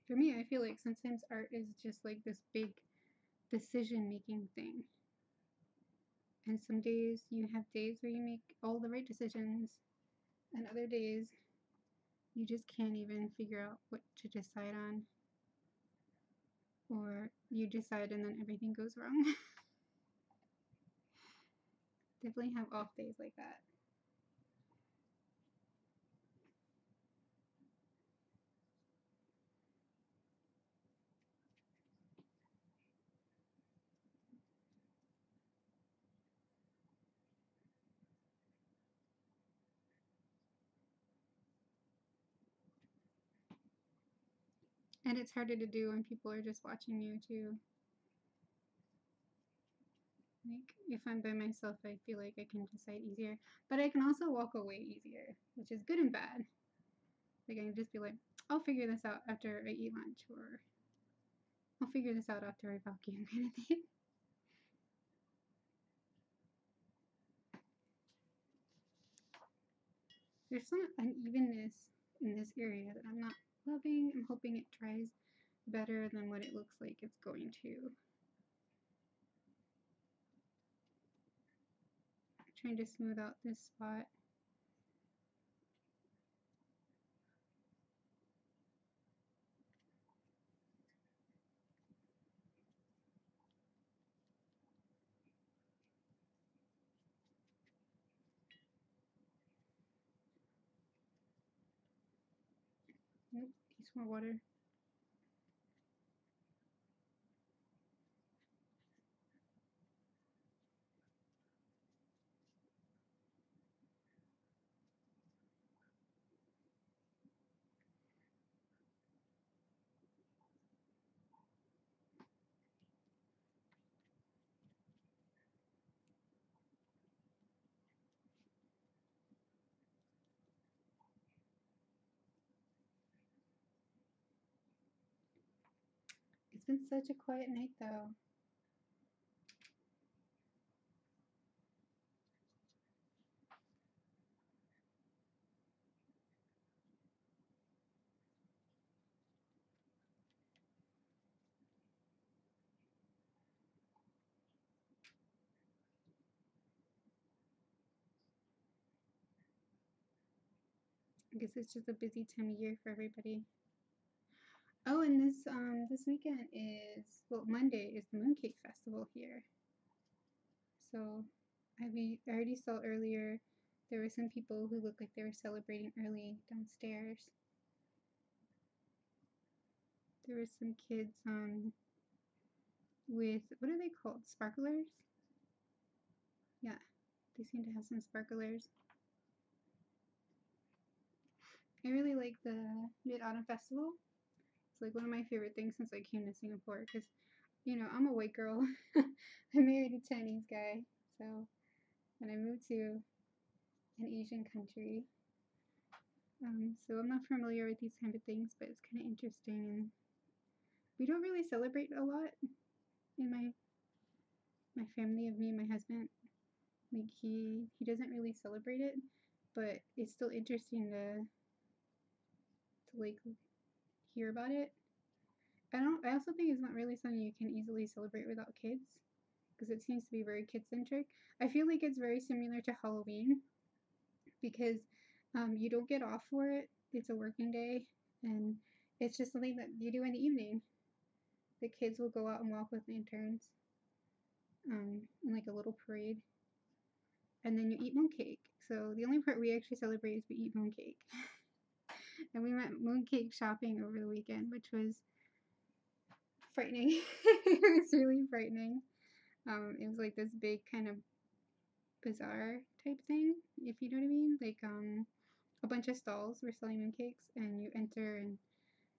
[SPEAKER 1] For me, I feel like sometimes art is just like this big decision-making thing. And some days you have days where you make all the right decisions, and other days you just can't even figure out what to decide on. Or you decide and then everything goes wrong. Definitely have off days like that. And it's harder to do when people are just watching you too. Like, if I'm by myself, I feel like I can decide easier. But I can also walk away easier, which is good and bad. Like, I can just be like, I'll figure this out after I eat lunch, or I'll figure this out after I vacuum, kind of thing. There's some unevenness in this area that I'm not loving. I'm hoping it dries better than what it looks like it's going to. I'm trying to smooth out this spot. Nope, need some more water. It's been such a quiet night though. I guess it's just a busy time of year for everybody. Oh, and this weekend is, well, Monday is the Mooncake Festival here. So I already saw earlier there were some people who looked like they were celebrating early downstairs. There were some kids with, what are they called? Sparklers? Yeah, they seem to have some sparklers. I really like the Mid-Autumn Festival. It's like one of my favorite things since I came to Singapore because, you know, I'm a white girl. I married a Chinese guy, so, and I moved to an Asian country. So I'm not familiar with these kind of things, but it's kind of interesting. And we don't really celebrate a lot in my family of me and my husband. Like he doesn't really celebrate it, but it's still interesting to like hear about it. I also think it's not really something you can easily celebrate without kids because it seems to be very kid centric. I feel like it's very similar to Halloween because you don't get off for it. It's a working day and it's just something that you do in the evening. The kids will go out and walk with lanterns in like a little parade. And then you eat mooncake. So the only part we actually celebrate is we eat mooncake. And we went mooncake shopping over the weekend, which was frightening. It was really frightening. It was like this big kind of bazaar type thing, if you know what I mean. Like a bunch of stalls were selling mooncakes, and you enter and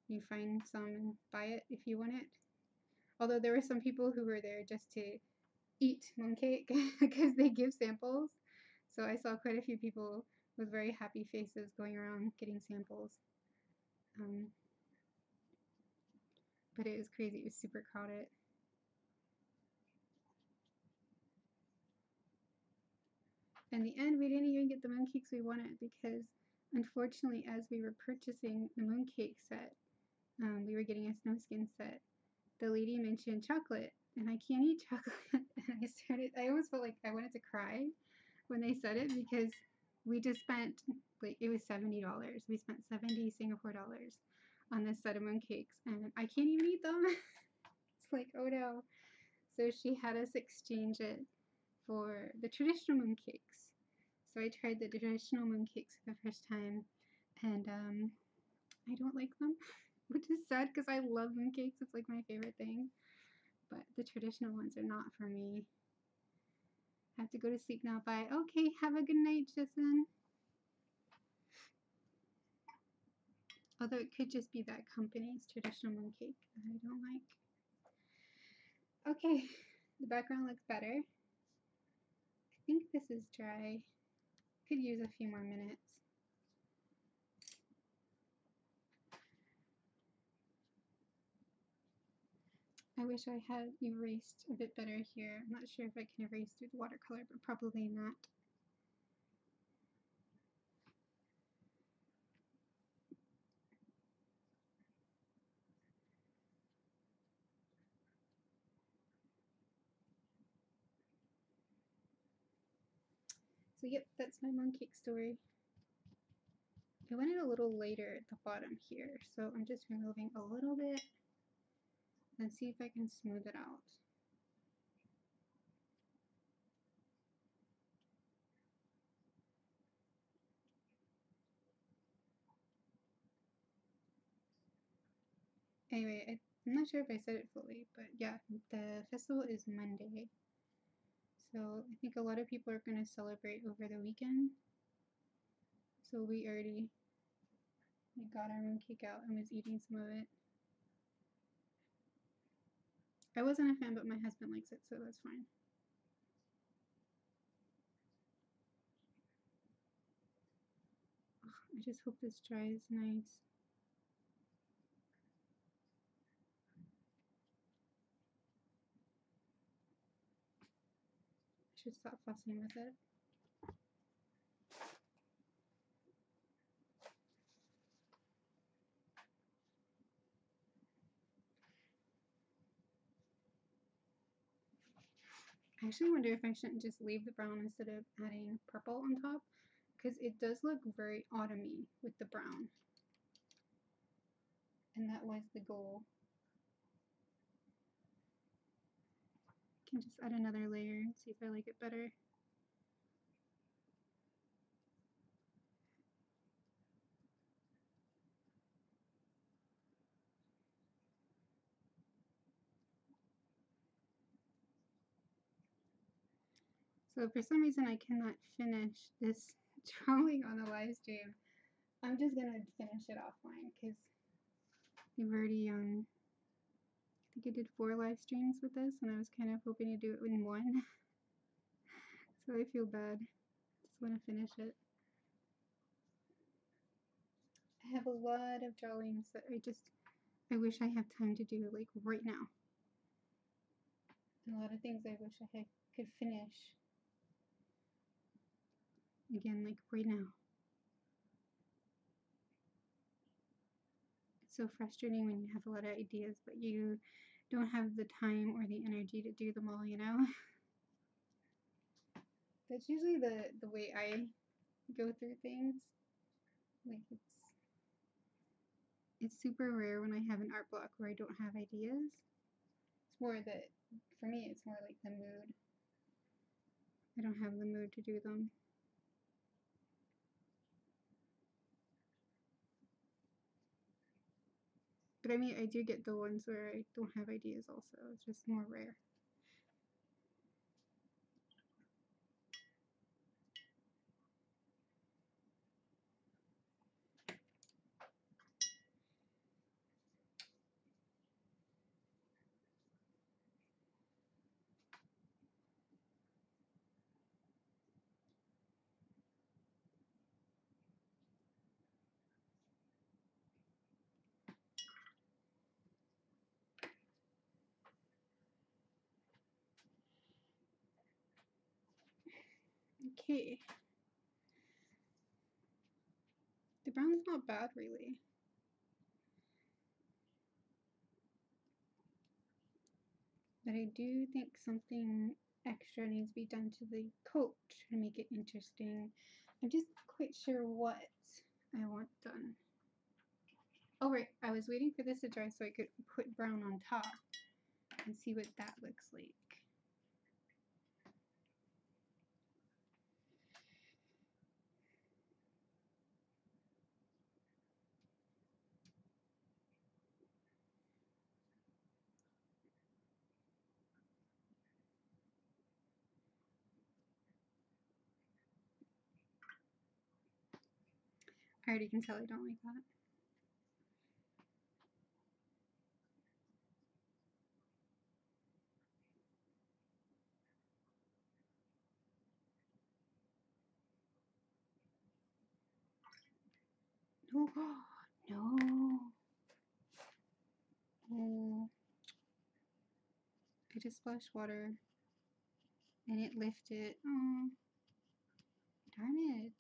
[SPEAKER 1] you find some and buy it if you want it. Although there were some people who were there just to eat mooncake because they give samples. So I saw quite a few people with very happy faces going around getting samples. But it was crazy. It was super crowded. In the end, we didn't even get the mooncakes we wanted because, unfortunately, as we were purchasing the mooncake set, we were getting a snowskin set. The lady mentioned chocolate, and I can't eat chocolate. And I almost felt like I wanted to cry when they said it because we just spent, like, it was $70. We spent 70 Singapore dollars on this set of mooncakes, and I can't even eat them. It's like, oh no. So she had us exchange it for the traditional mooncakes. So I tried the traditional mooncakes for the first time, and I don't like them, which is sad because I love mooncakes. It's like my favorite thing. But the traditional ones are not for me. I have to go to sleep now. Bye. Okay, have a good night, Jason. Although it could just be that company's traditional mooncake that I don't like. Okay, the background looks better. I think this is dry. Could use a few more minutes. I wish I had erased a bit better here. I'm not sure if I can erase through the watercolor, but probably not. So yep, that's my mooncake story. I went in a little later at the bottom here, so I'm just removing a little bit and see if I can smooth it out. Anyway, I'm not sure if I said it fully, but yeah, the festival is Monday. So I think a lot of people are going to celebrate over the weekend. So we already got our mooncake out and was eating some of it. I wasn't a fan, but my husband likes it, so that's fine. I just hope this dries nice. should stop fussing with it. I actually wonder if I shouldn't just leave the brown instead of adding purple on top, because it does look very autumny with the brown. And that was the goal. I can just add another layer and see if I like it better. So for some reason I cannot finish this drawing on the live stream. I'm just gonna finish it offline because we've already I think I did 4 live streams with this and I was kind of hoping to do it in one. So I feel bad. Just want to finish it. I have a lot of drawings that I wish I have time to do like right now. And a lot of things I wish I could finish again like right now. It's so frustrating when you have a lot of ideas but you don't have the time or the energy to do them all, you know? That's usually the way I go through things. Like it's super rare when I have an art block where I don't have ideas. It's more that, for me, it's more like the mood. I don't have the mood to do them. But I mean, I do get the ones where I don't have ideas also. It's just more rare. Okay. The brown's not bad, really. But I do think something extra needs to be done to the coat to make it interesting. I'm just quite sure what I want done. Oh right, I was waiting for this to dry so I could put brown on top and see what that looks like. I already can tell I don't like that. No, no. Oh, I just splashed water and it lifted. Oh, darn it.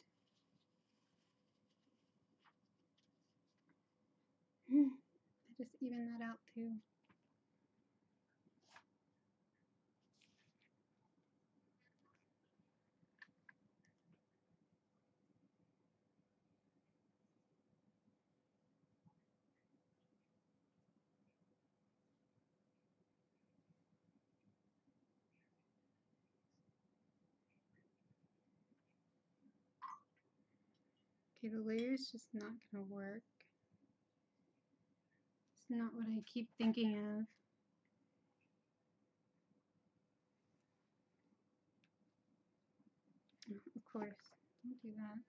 [SPEAKER 1] I just evened that out too. Okay, the layer's just not gonna work. It's not what I keep thinking of. Oh, of course, don't do that.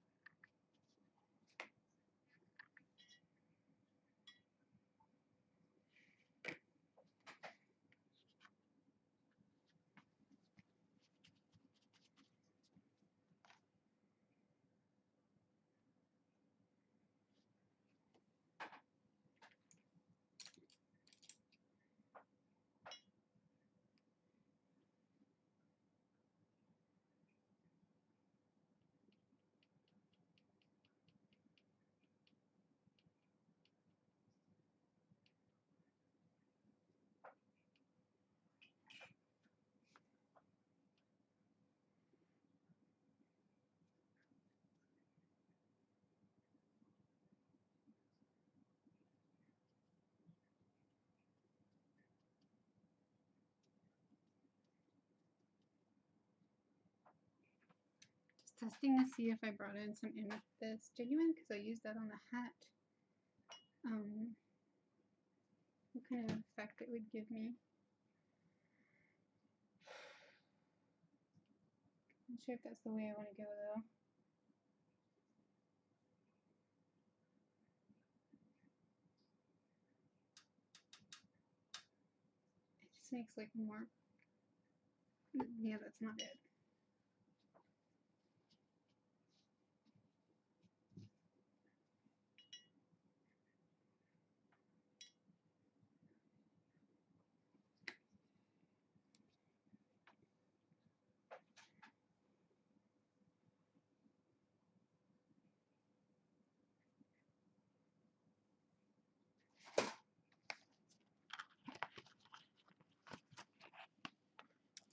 [SPEAKER 1] testing to see if I brought in some amethyst genuine because I used that on the hat. What kind of effect it would give me. Not sure if that's the way I want to go though. It just makes like more. Yeah, that's not it.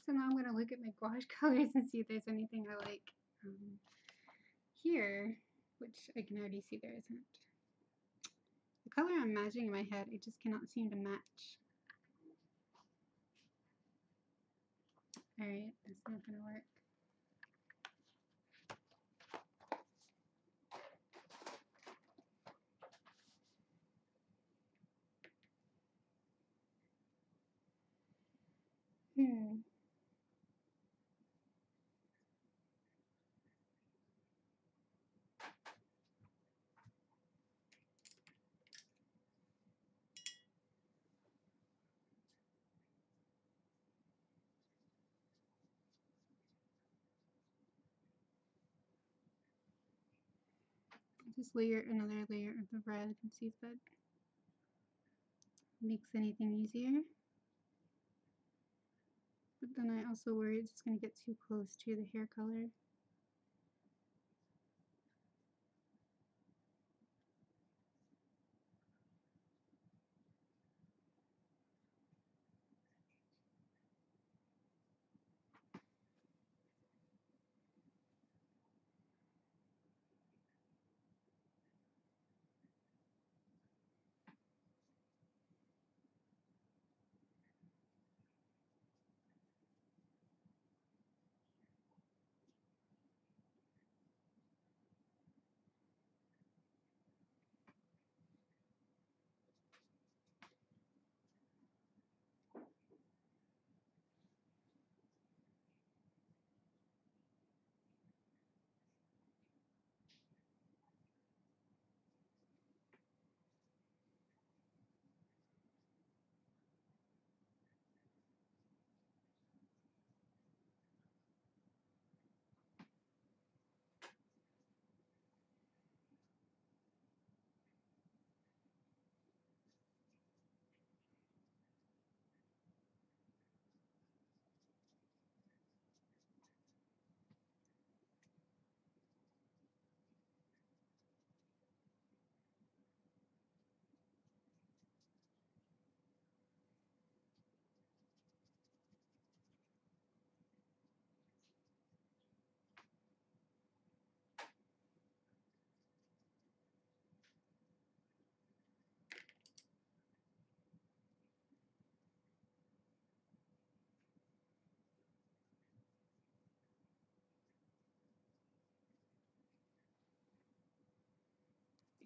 [SPEAKER 1] So now I'm going to look at my gouache colors and see if there's anything I like here, which I can already see there isn't. The color I'm imagining in my head, I just cannot seem to match. Alright, that's not going to work. Just layer another layer of the red and see if that makes anything easier. But then I also worry it's just going to get too close to the hair color.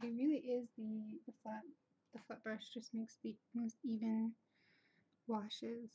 [SPEAKER 1] It really is the flat brush just makes the most even washes.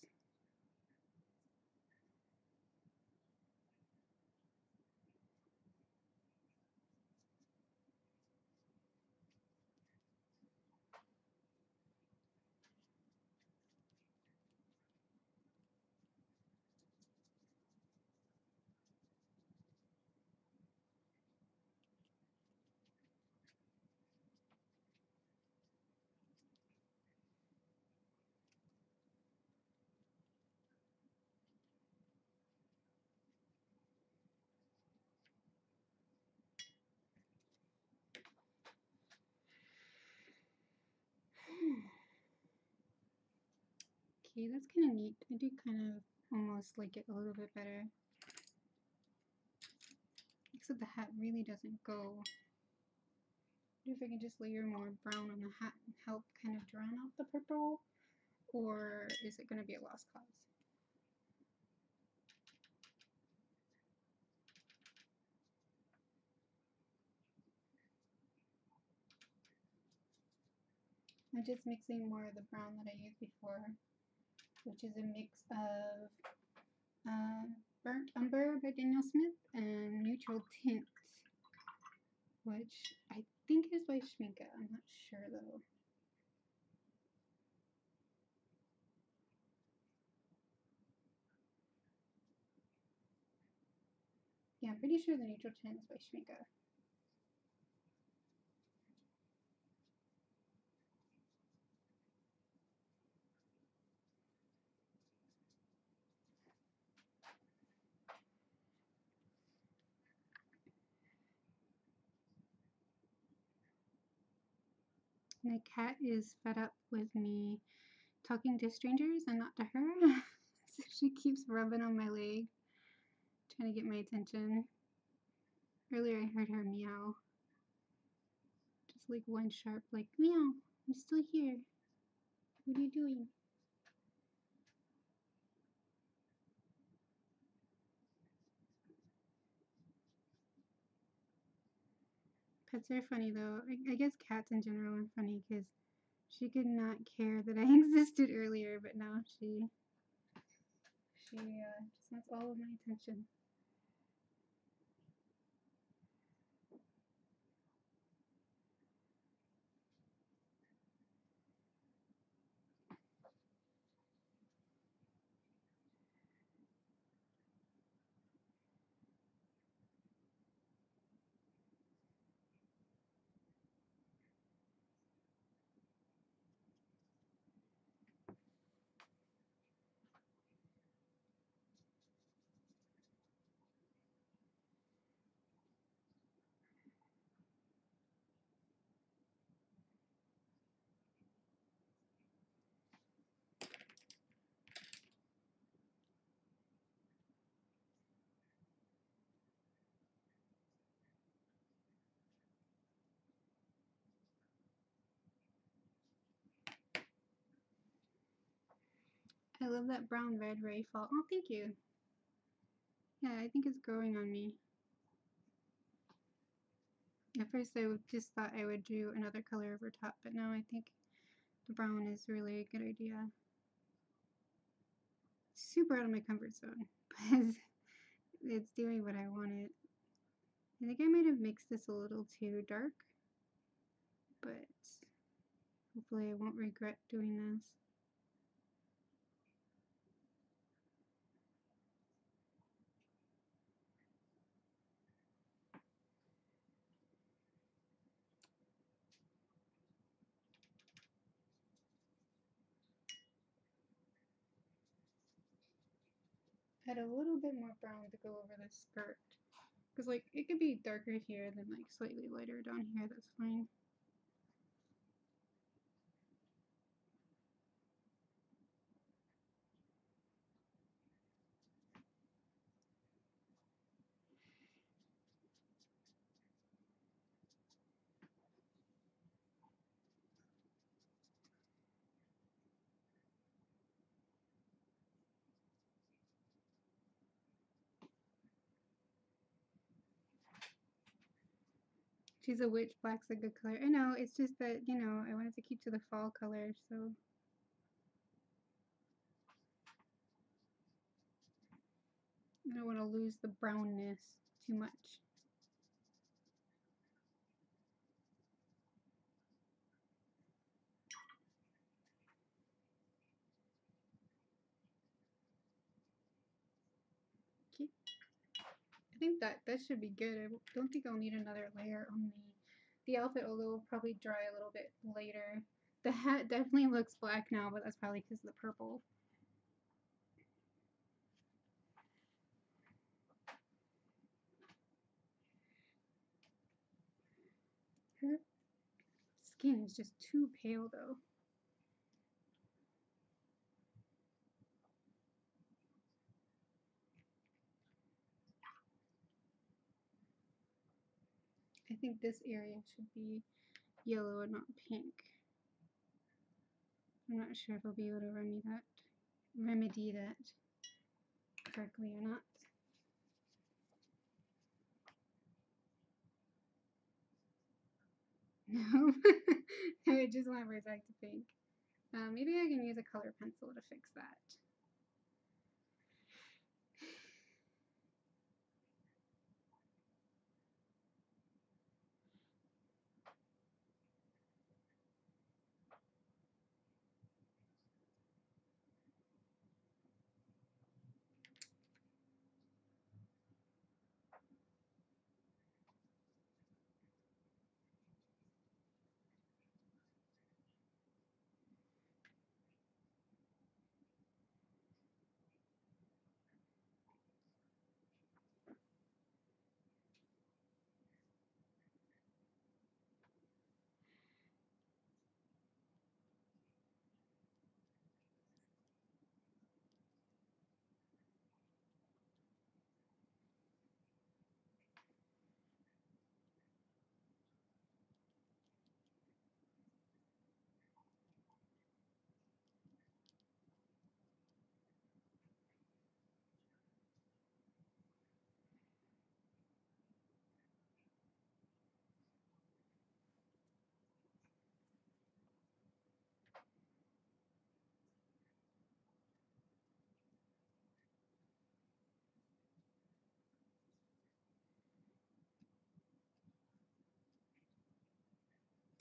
[SPEAKER 1] Okay, that's kind of neat. I do kind of almost like it a little bit better. Except the hat really doesn't go. I wonder if I can just layer more brown on the hat and help kind of drown out the purple, or is it going to be a lost cause? I'm just mixing more of the brown that I used before, which is a mix of Burnt Umber by Daniel Smith and Neutral Tint, which I think is by Schmincke. I'm not sure though. Yeah, I'm pretty sure the Neutral Tint is by Schmincke. My cat is fed up with me talking to strangers and not to her. So she keeps rubbing on my leg, trying to get my attention. Earlier I heard her meow. Just like one sharp, like, meow, I'm still here. What are you doing? Pets are funny though. I guess cats in general are funny because she could not care that I existed earlier, but now she just wants all of my attention. I love that brown red ray fall. Oh, thank you. Yeah, I think it's growing on me. At first I just thought I would do another color over top, but now I think the brown is really a good idea. Super out of my comfort zone, but it's doing what I wanted. I think I might have mixed this a little too dark, but hopefully I won't regret doing this. Add a little bit more brown to go over the skirt. Because, like, it could be darker here than, like, slightly lighter down here. That's fine. She's a witch, black's a good color. I know, it's just that, you know, I wanted to keep to the fall color, so. I don't want to lose the brownness too much. Okay. I think that should be good. I don't think I'll need another layer on the outfit, although it'll probably dry a little bit later. The hat definitely looks black now, but that's probably because of the purple. Her skin is just too pale though. I think this area should be yellow and not pink. I'm not sure if I'll be able to remedy that correctly or not. No, it just went right back to pink. Maybe I can use a color pencil to fix that.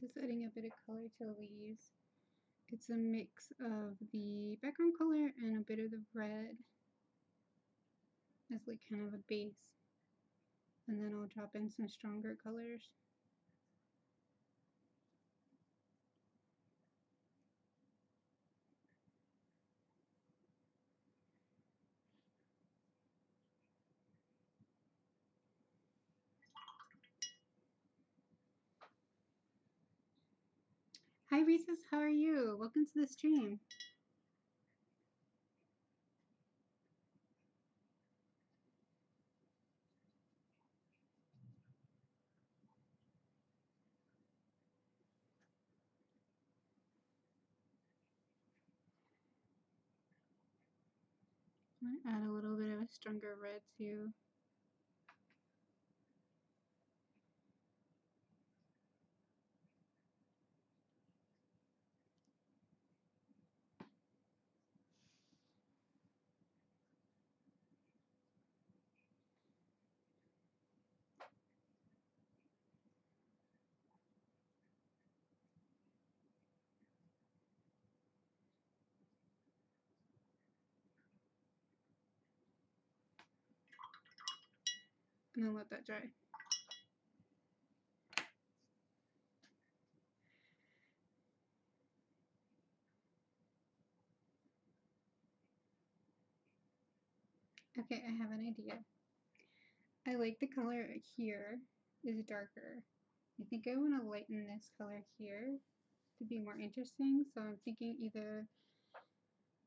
[SPEAKER 1] Just adding a bit of color to the leaves. It's a mix of the background color and a bit of the red as like kind of a base. And then I'll drop in some stronger colors. Hi Reese's, how are you? Welcome to the stream. I'm gonna add a little bit of a stronger red too. And then let that dry. Okay, I have an idea. I like the color here is darker. I think I want to lighten this color here to be more interesting. So I'm thinking either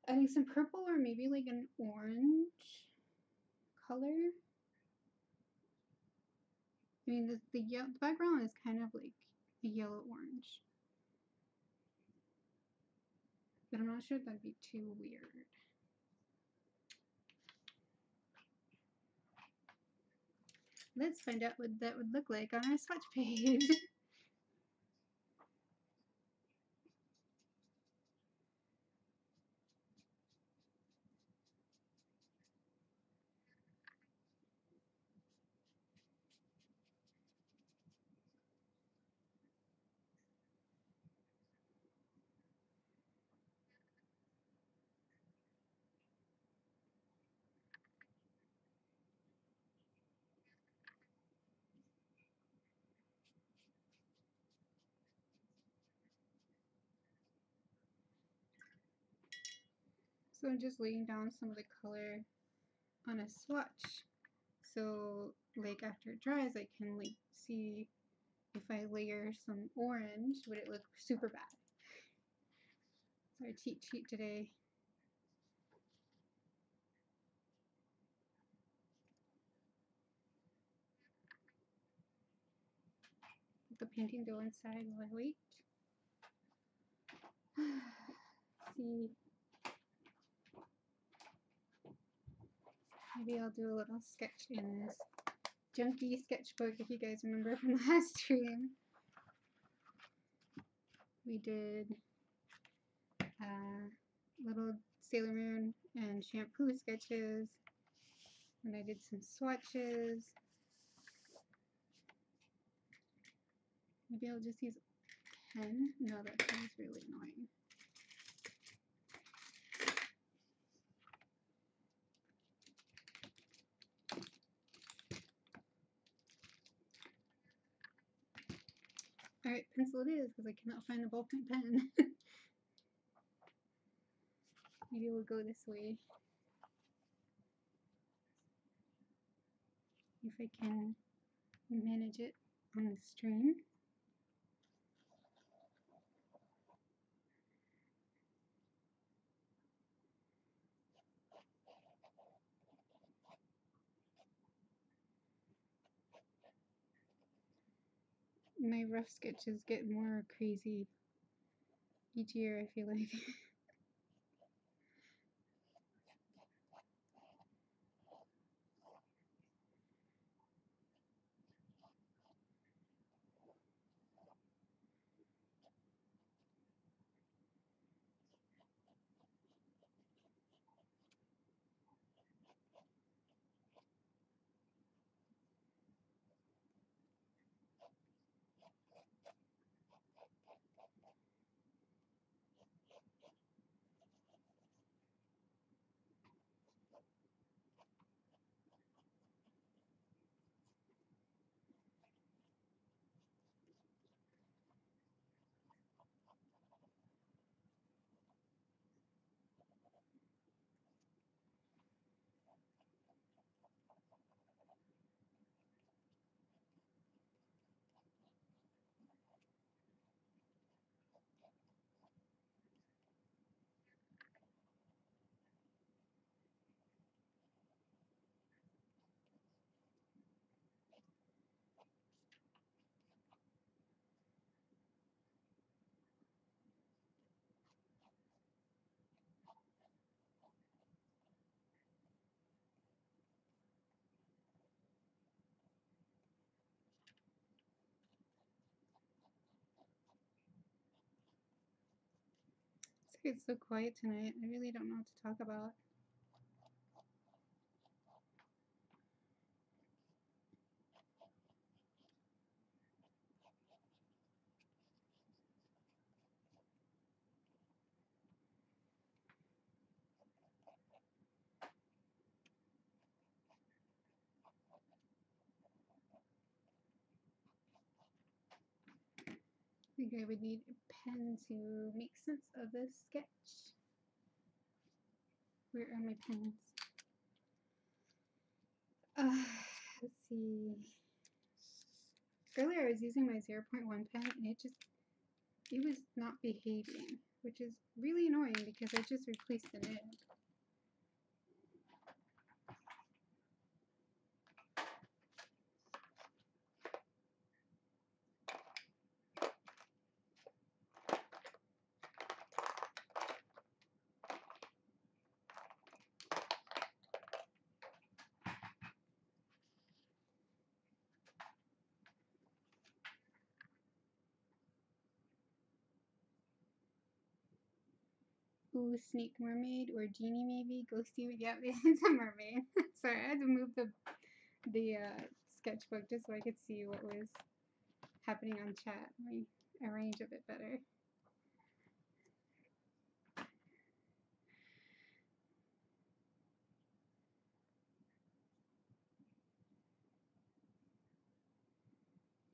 [SPEAKER 1] adding some purple or maybe like an orange color. I mean, the background is kind of like a yellow-orange. But I'm not sure if that'd be too weird. Let's find out what that would look like on our swatch page. So I'm just laying down some of the color on a swatch. So like after it dries, I can like see if I layer some orange, would it look super bad? So our cheat sheet today. Put the painting dough inside while I wait. See. Maybe I'll do a little sketch in this junky sketchbook if you guys remember from the last stream. We did little Sailor Moon and shampoo sketches, and I did some swatches. Maybe I'll just use a pen. No, that pen is really annoying. Alright, pencil it is, because I cannot find the ballpoint pen. Maybe we'll go this way. If I can manage it on the stream. My rough sketches get more crazy each year, I feel like. It's so quiet tonight. I really don't know what to talk about. I think I would need a pen to make sense of this sketch. Where are my pens? Let's see. Earlier I was using my 0.1 pen and it was not behaving, which is really annoying because I just replaced the nib. Ooh, snake mermaid or genie maybe. Ghosty, yeah, it's a mermaid. Sorry, I had to move the sketchbook just so I could see what was happening on chat. Let me arrange a bit better.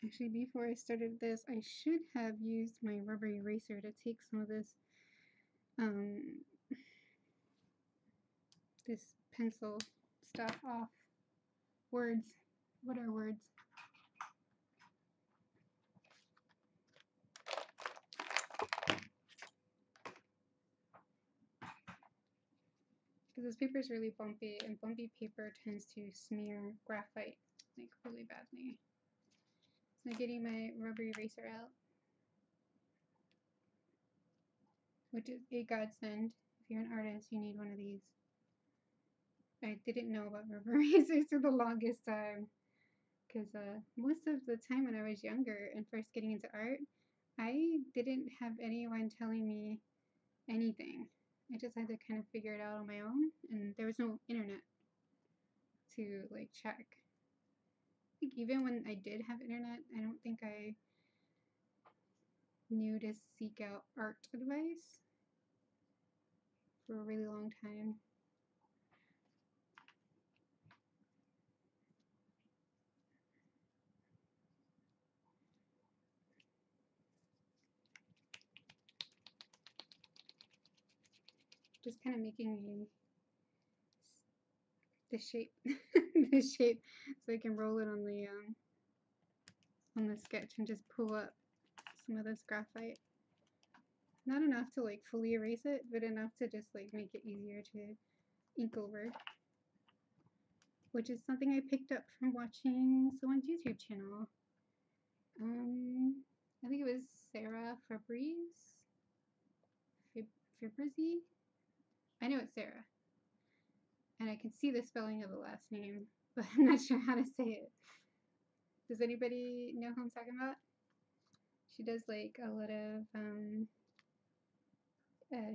[SPEAKER 1] Actually, before I started this, I should have used my rubber eraser to take some of this this pencil stuff off. Words. What are words? Because this paper is really bumpy, and bumpy paper tends to smear graphite like really badly. So I'm getting my rubber eraser out, which is a godsend. If you're an artist, you need one of these. I didn't know about rubber erasers for the longest time, because most of the time when I was younger and first getting into art, I didn't have anyone telling me anything. I just had to kind of figure it out on my own, and there was no internet to like check. Like even when I did have internet, I don't think I knew to seek out art advice for a really long time. Just kind of making the shape, the shape, so I can roll it on the sketch and just pull up some of this graphite. Not enough to like fully erase it, but enough to just like make it easier to ink over. Which is something I picked up from watching someone's YouTube channel. I think it was Sarah Faber's. Faberzie? I know it's Sarah. And I can see the spelling of the last name, but I'm not sure how to say it. Does anybody know who I'm talking about? She does like a lot of,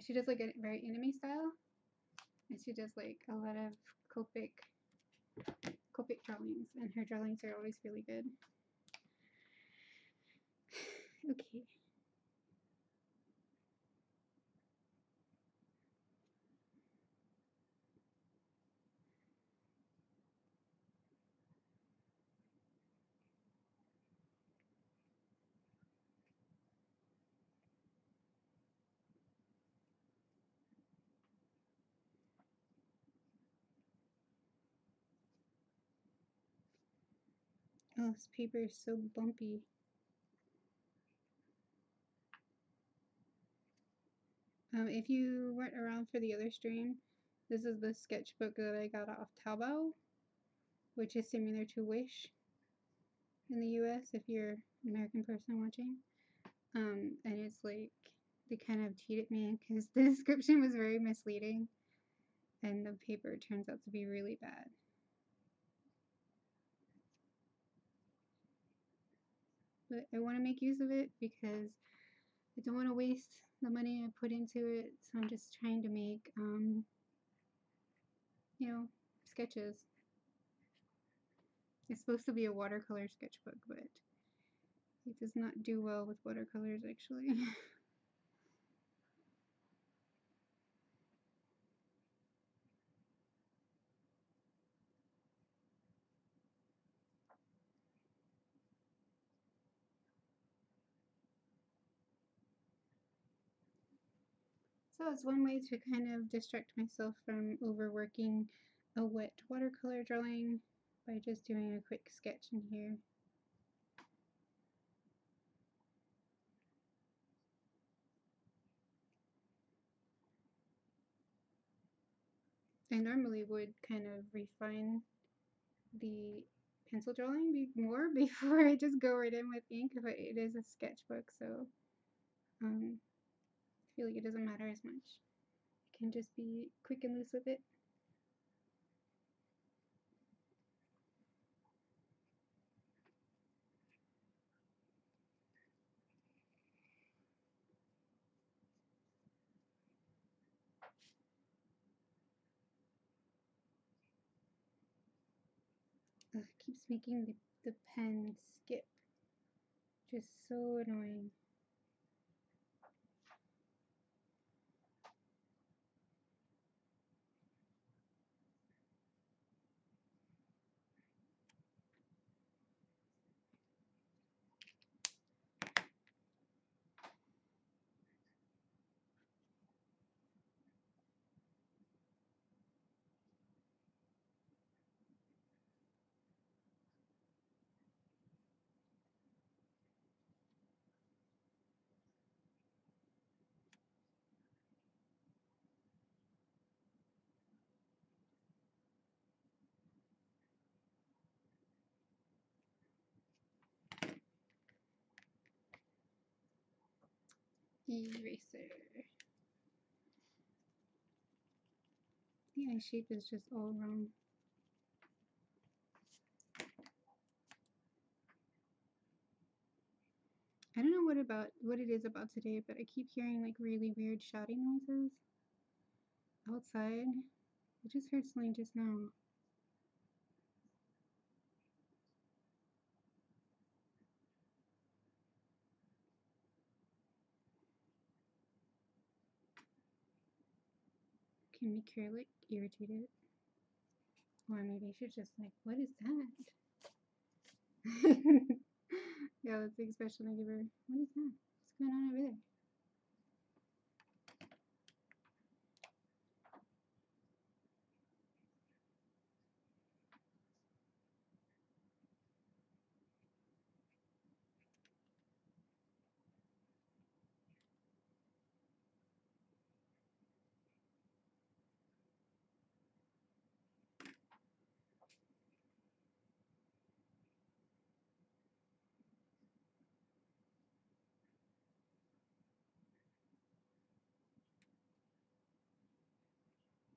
[SPEAKER 1] she does like a very anime style. And she does like a lot of Copic drawings, and her drawings are always really good. Okay. Oh, this paper is so bumpy. If you weren't around for the other stream, this is the sketchbook that I got off Taobao, which is similar to Wish in the US if you're an American person watching. And it's like, they kind of cheated me because the description was very misleading and the paper turns out to be really bad. But I want to make use of it because I don't want to waste the money I put into it, so I'm just trying to make, you know, sketches. It's supposed to be a watercolor sketchbook, but it does not do well with watercolors, actually. So it's one way to kind of distract myself from overworking a wet watercolor drawing by just doing a quick sketch in here. I normally would kind of refine the pencil drawing more before I just go right in with ink, but it is a sketchbook, so I feel like it doesn't matter as much. I can just be quick and loose with it. Ugh, it keeps making the pen skip. Just so annoying. Eraser. The eye shape is just all wrong. I don't know what it is about today, but I keep hearing like really weird shouting noises outside. I just heard something just now. Can make her like irritated. Or maybe I should just like, what is that? Yeah, that's the expression I give her. What is that? What's going on over there?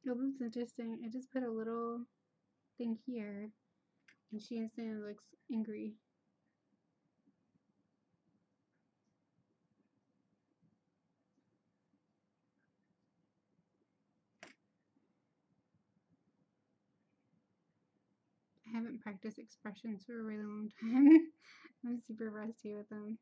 [SPEAKER 1] Oh, that's interesting. I just put a little thing here, and she instantly looks angry. I haven't practiced expressions for a really long time. I'm super rusty with them.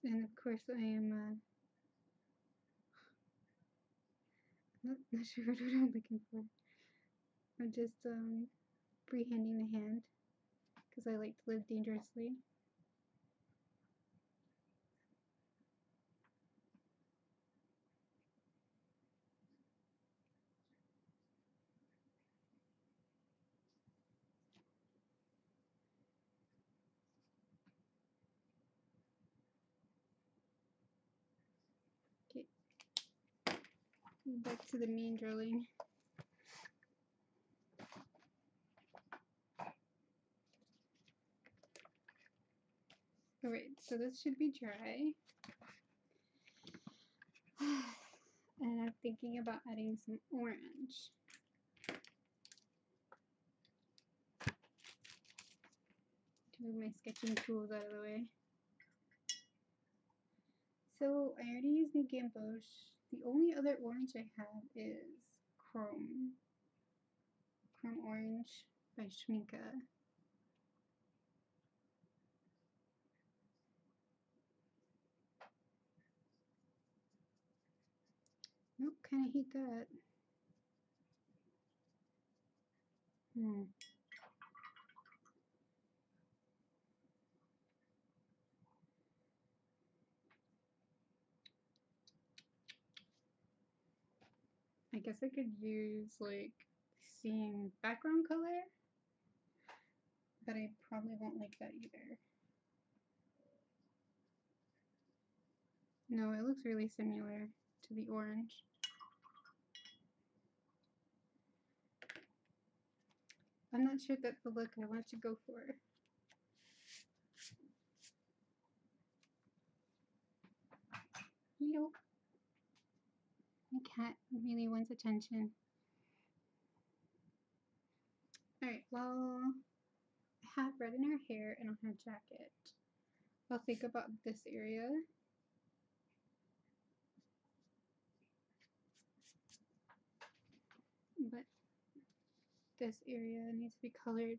[SPEAKER 1] And of course I am not sure what I'm looking for. I'm just freehanding the hand because I like to live dangerously. Okay, back to the main drilling. Alright, so this should be dry. And I'm thinking about adding some orange. To move my sketching tools out of the way. So I already used the Gamboge. The only other orange I have is Chrome Orange by Schmincke. Nope, kind of hate that. I guess I could use like same background color, but I probably won't like that either. No, it looks really similar to the orange. I'm not sure that's the look I want to go for. Hello. My cat really wants attention. Alright, well, I have red in her hair and on her jacket. I'll think about this area. But this area needs to be colored.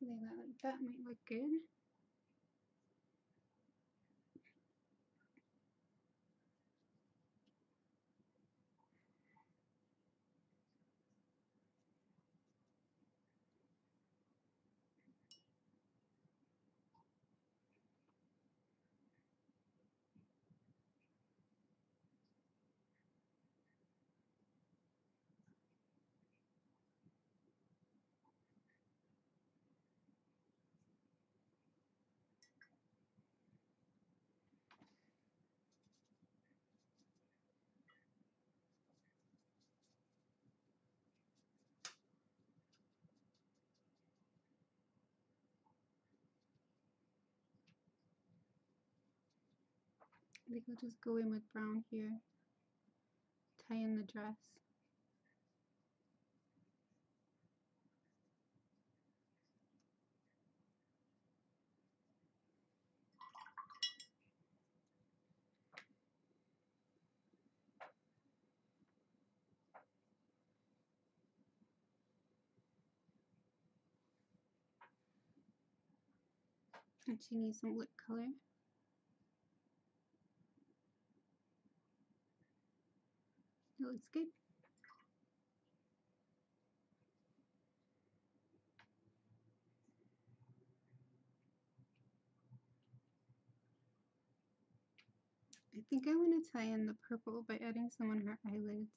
[SPEAKER 1] Something like that might look good. I think I'll just go in with brown here, tie in the dress. And she needs some lip color. It looks good. I think I want to tie in the purple by adding some on her eyelids.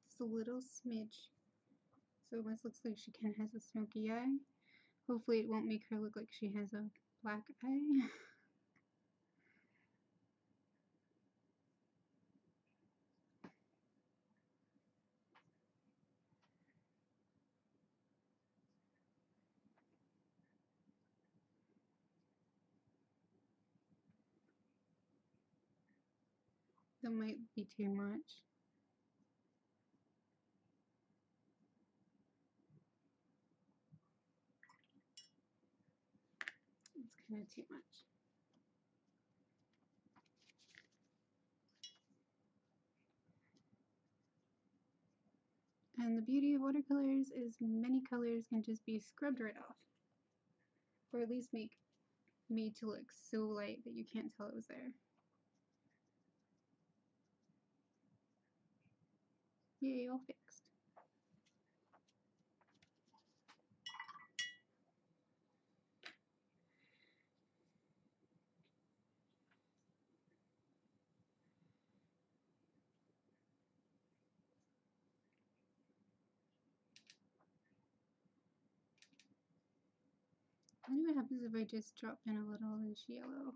[SPEAKER 1] Just a little smidge. So it almost looks like she kind of has a smoky eye. Hopefully it won't make her look like she has a black eye. That might be too much. It's kind of too much. And the beauty of watercolors is many colors can just be scrubbed right off. Or at least made to look so light that you can't tell it was there. Yay, all fixed. I wonder what happens if I just drop in a little inch yellow.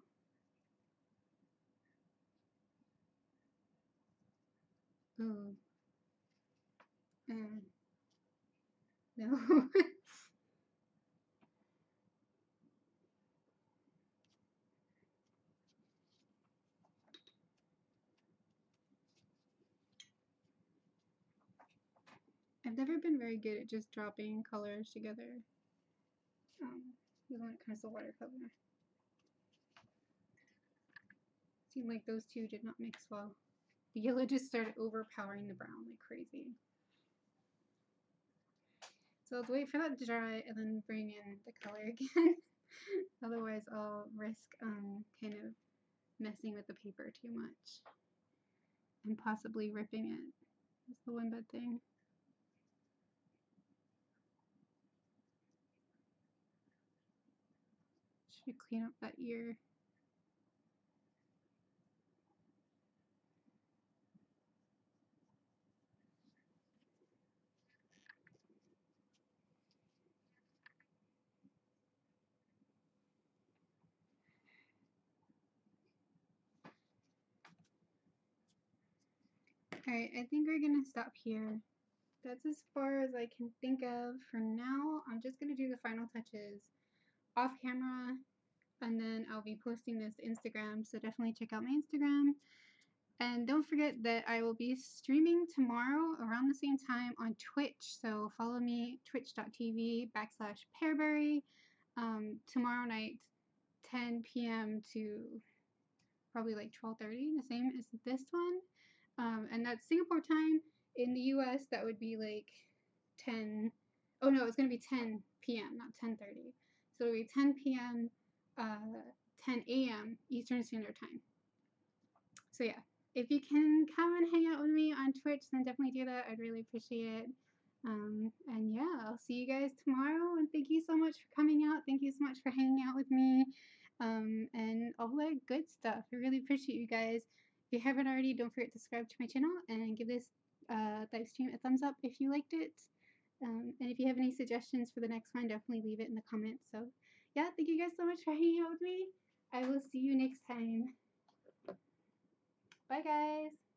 [SPEAKER 1] Oh. No. I've never been very good at just dropping colors together. Even when it comes to watercolor. Seemed like those two did not mix well. The yellow just started overpowering the brown like crazy. So I'll wait for that to dry and then bring in the color again. Otherwise I'll risk kind of messing with the paper too much and possibly ripping it. That's the one bad thing. Should clean up that ear. Alright, I think we're gonna stop here. That's as far as I can think of for now. I'm just gonna do the final touches off camera, and then I'll be posting this to Instagram, so definitely check out my Instagram. And don't forget that I will be streaming tomorrow around the same time on Twitch, so follow me, twitch.tv/Pearberrie. Tomorrow night, 10 p.m. to probably like 12:30, the same as this one. And that's Singapore time. In the US, that would be like 10. Oh no, it's gonna be 10 p.m., not 10:30. So it'll be 10 p.m., 10 a.m. Eastern Standard Time. So yeah, if you can come and hang out with me on Twitch, then definitely do that. I'd really appreciate it. And yeah, I'll see you guys tomorrow. And thank you so much for coming out. Thank you so much for hanging out with me. And all that good stuff. I really appreciate you guys. If you haven't already, don't forget to subscribe to my channel and give this live stream a thumbs up if you liked it. And if you have any suggestions for the next one, definitely leave it in the comments. So yeah, thank you guys so much for hanging out with me. I will see you next time. Bye guys.